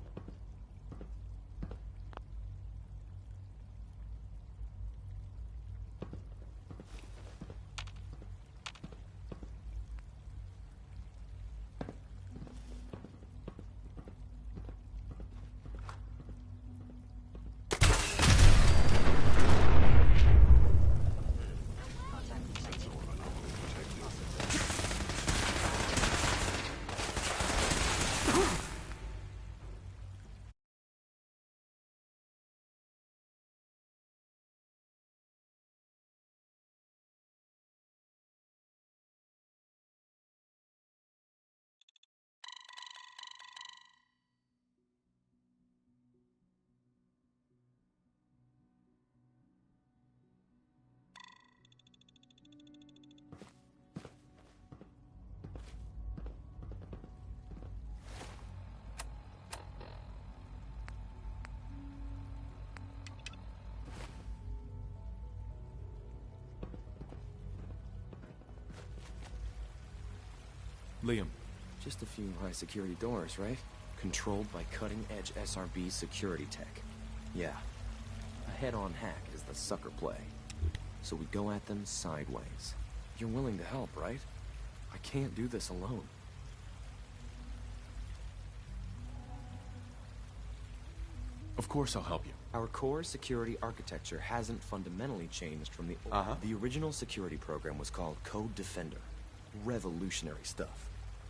Liam. Just a few high-security doors, right? Controlled by cutting-edge SRB security tech. Yeah. A head-on hack is the sucker play. So we go at them sideways. You're willing to help, right? I can't do this alone. Of course I'll help you. Our core security architecture hasn't fundamentally changed from the... The original security program was called Code Defender. Revolutionary stuff.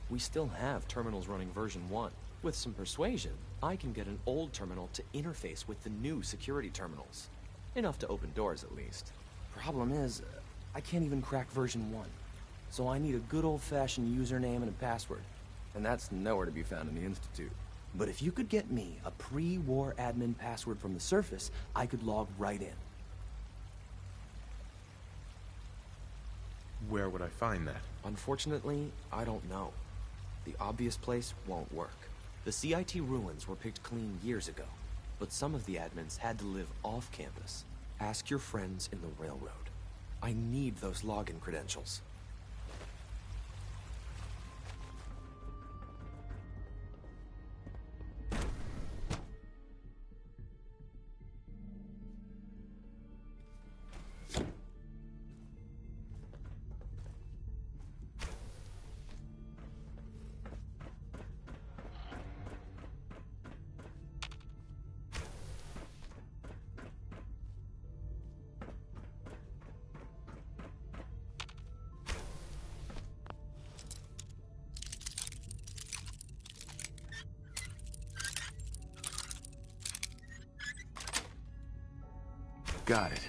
We still have terminals running version 1. With some persuasion, I can get an old terminal to interface with the new security terminals. Enough to open doors, at least. Problem is, I can't even crack version 1. So I need a good old-fashioned username and a password. And that's nowhere to be found in the Institute. But if you could get me a pre-war admin password from the surface, I could log right in. Where would I find that? Unfortunately, I don't know. The obvious place won't work. The CIT ruins were picked clean years ago, but some of the admins had to live off campus. Ask your friends in the railroad. I need those login credentials. Got it.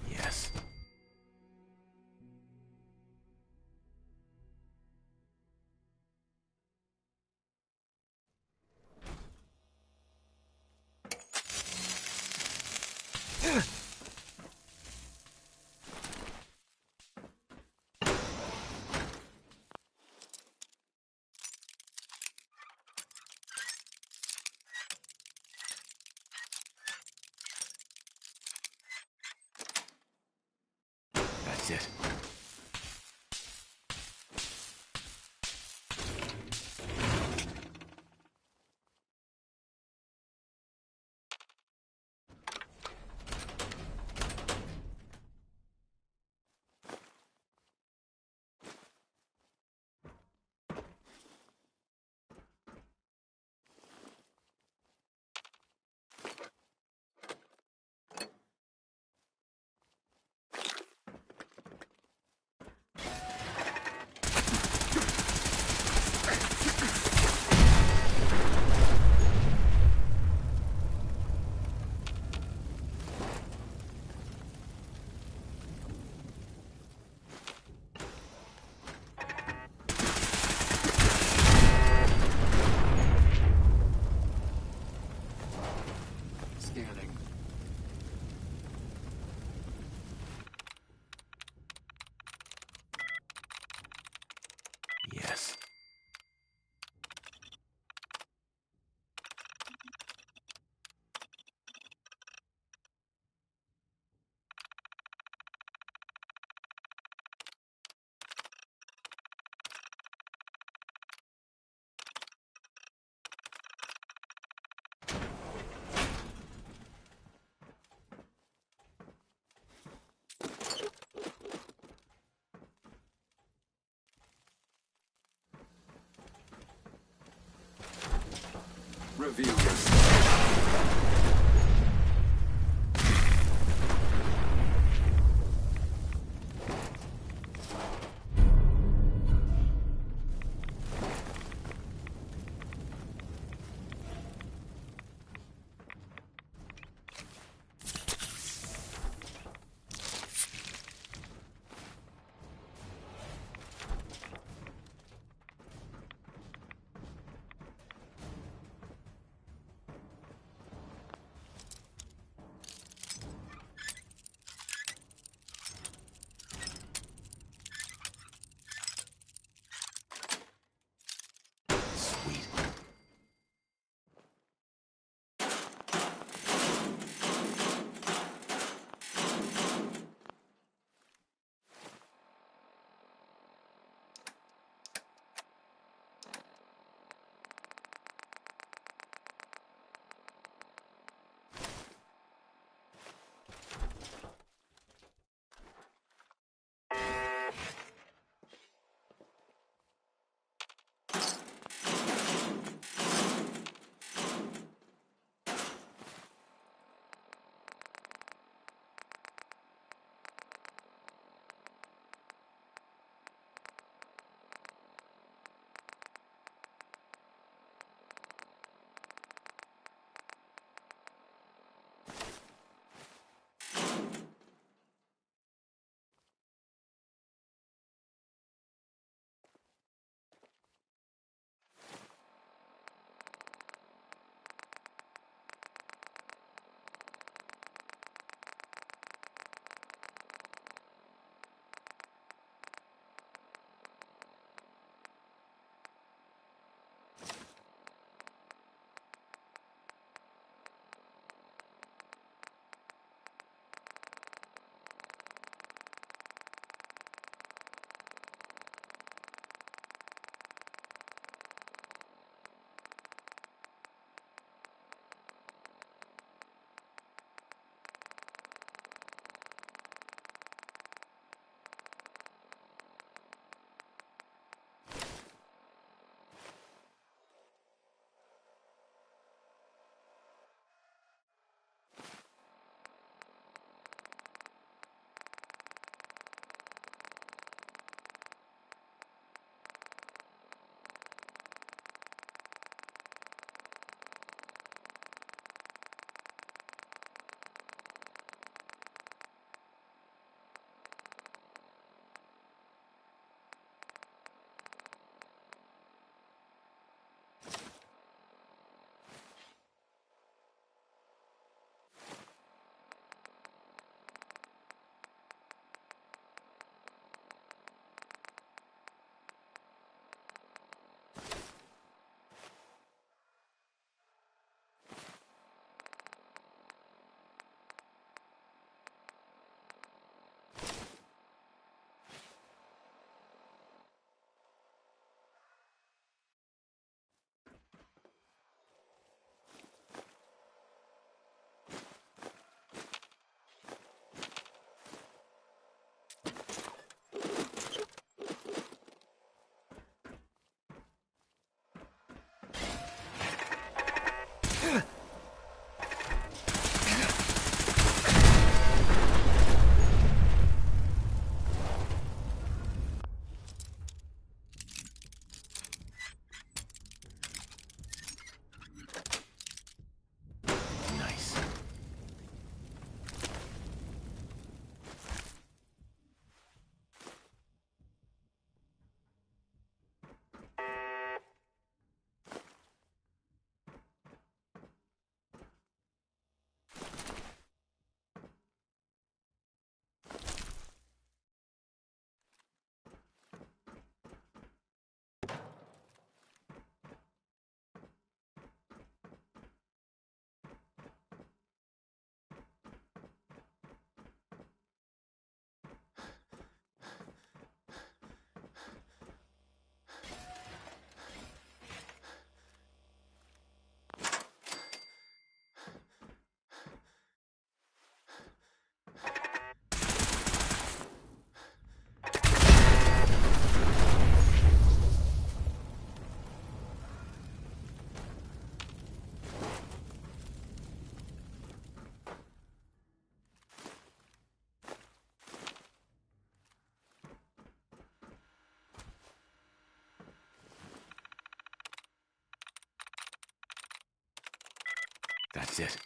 Yes. That's it. Scanning. Yes. Reveal yourself. Exit.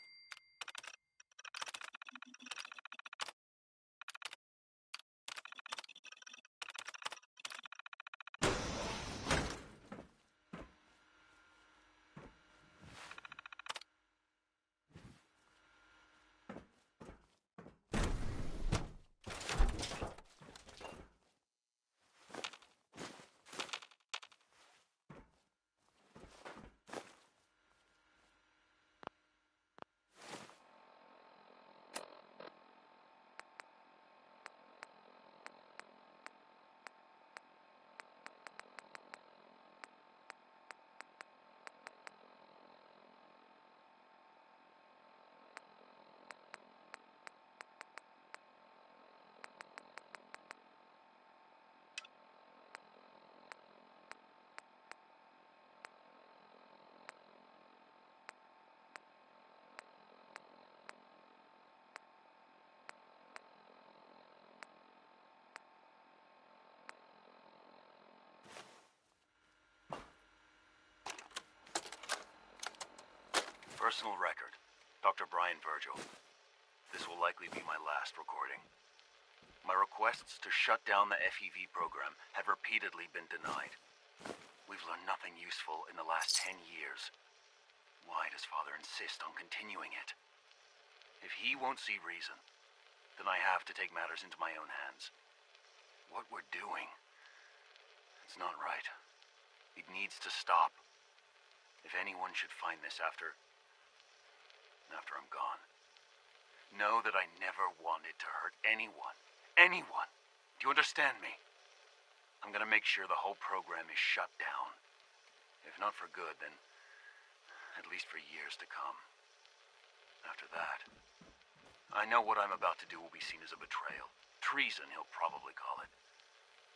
Personal record, Dr. Brian Virgil. This will likely be my last recording. My requests to shut down the FEV program have repeatedly been denied. We've learned nothing useful in the last 10 years. Why does Father insist on continuing it? If he won't see reason, then I have to take matters into my own hands. What we're doing, it's not right. It needs to stop. If anyone should find this after I'm gone, know that I never wanted to hurt anyone. Anyone! Do you understand me? I'm gonna make sure the whole program is shut down. If not for good, then at least for years to come. After that, I know what I'm about to do will be seen as a betrayal. Treason, he'll probably call it.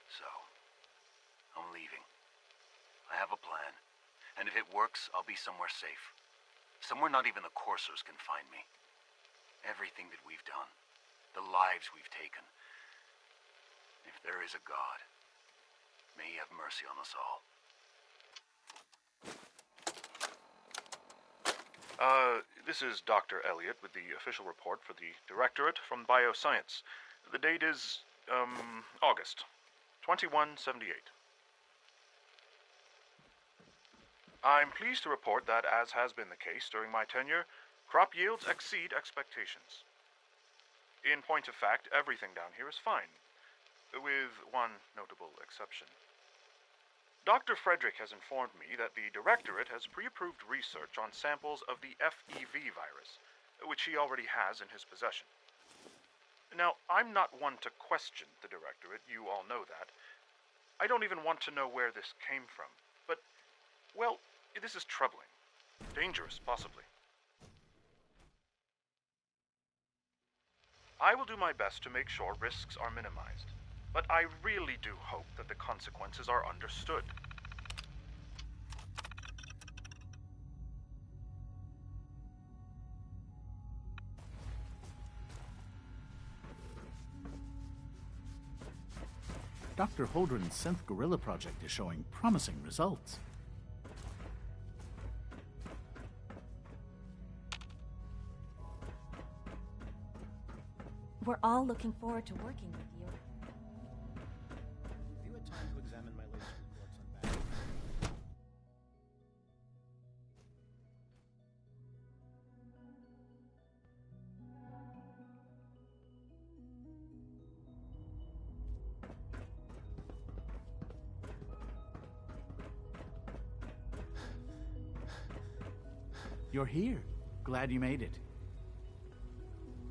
So, I'm leaving. I have a plan, and if it works, I'll be somewhere safe. Somewhere not even the Coursers can find me. Everything that we've done, the lives we've taken. If there is a God, may he have mercy on us all. This is Dr. Elliot with the official report for the Directorate from Bioscience. The date is, August 2178. I'm pleased to report that, as has been the case during my tenure, crop yields exceed expectations. In point of fact, everything down here is fine, with one notable exception. Dr. Frederick has informed me that the Directorate has pre-approved research on samples of the FEV virus, which he already has in his possession. Now, I'm not one to question the Directorate, you all know that. I don't even want to know where this came from, but, well, this is troubling. Dangerous, possibly. I will do my best to make sure risks are minimized, but I really do hope that the consequences are understood. Dr. Holdren's synth gorilla project is showing promising results. We're all looking forward to working with you. Have you had time to examine my latest reports on battery? You're here. Glad you made it.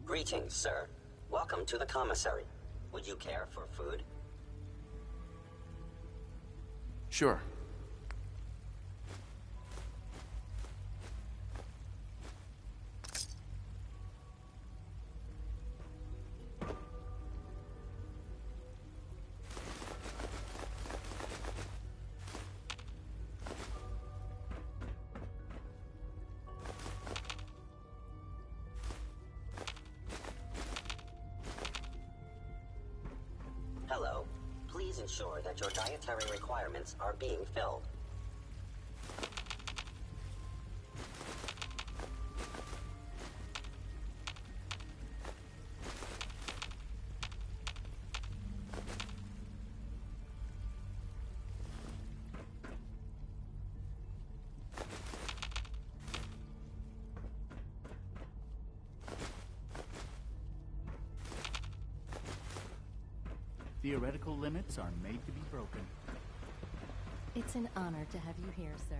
Greetings, sir. Welcome to the commissary. Would you care for food? Sure. Hello. Please ensure that your dietary requirements are being filled. Theoretical limits are made to be broken. It's an honor to have you here, sir.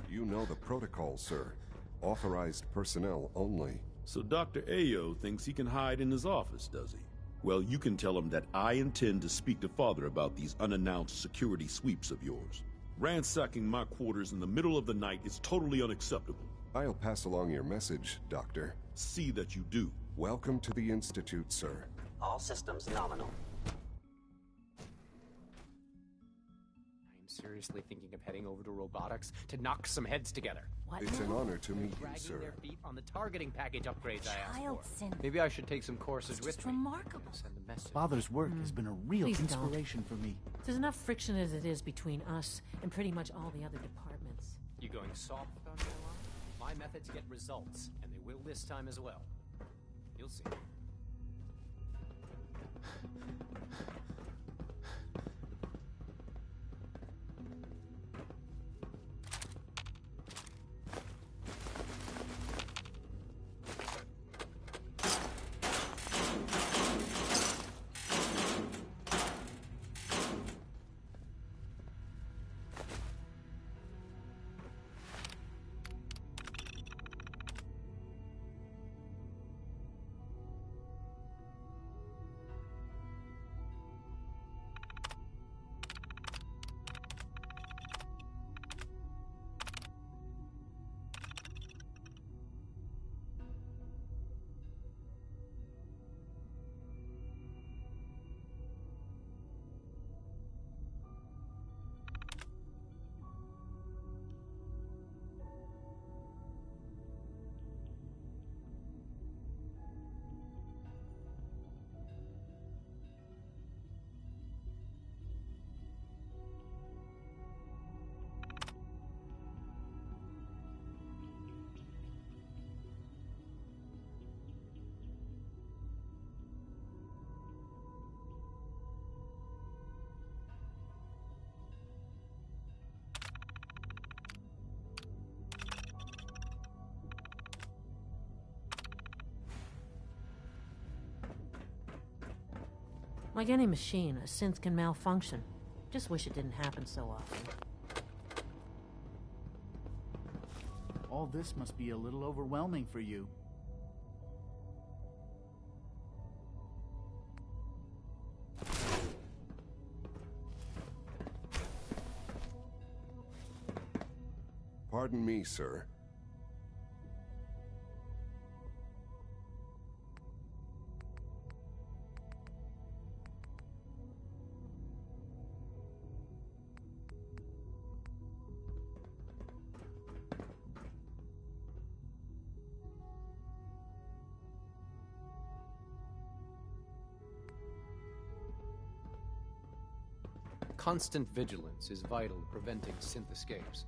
You know the protocol, sir. Authorized personnel only. So Dr. Ayo thinks he can hide in his office, does he? Well, you can tell him that I intend to speak to Father about these unannounced security sweeps of yours. Ransacking my quarters in the middle of the night is totally unacceptable. I'll pass along your message, Doctor. See that you do. Welcome to the Institute, sir. All systems nominal. Seriously thinking of heading over to robotics to knock some heads together. What It's now? an honor to meet you, Dragging sir. their feet on the targeting package upgrades I asked Child for. synth. Maybe I should take some courses It's with just me. remarkable. Send a message. Father's work has been a real Please don't. inspiration for me. There's enough friction as it is between us and pretty much all the other departments. You going soft on me, Alon? My methods get results, and they will this time as well. You'll see. Like any machine, a synth can malfunction. Just wish it didn't happen so often. All this must be a little overwhelming for you. Pardon me, sir. Constant vigilance is vital to preventing synth escapes.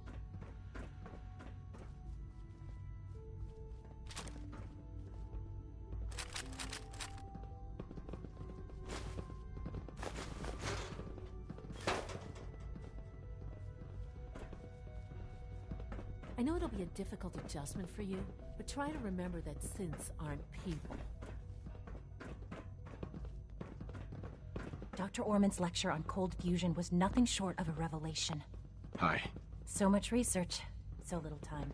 I know it'll be a difficult adjustment for you, but try to remember that synths aren't people. Dr. Orman's lecture on cold fusion was nothing short of a revelation. Hi. So much research, so little time.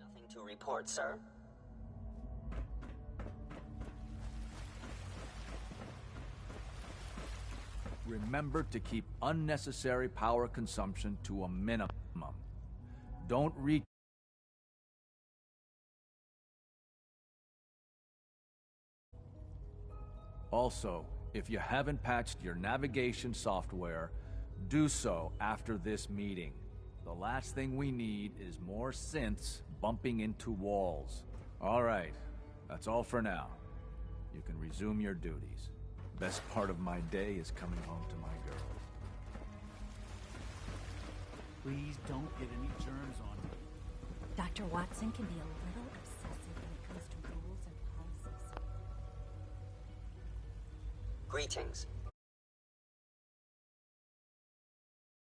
Nothing to report, sir. Remember to keep unnecessary power consumption to a minimum. Don't reach. Also, if you haven't patched your navigation software, do so after this meeting. The last thing we need is more synths bumping into walls. All right, that's all for now. You can resume your duties. Best part of my day is coming home to my girl. Please don't get any germs on me. Dr. Watson can be a little obsessive when it comes to rules and policies. Greetings.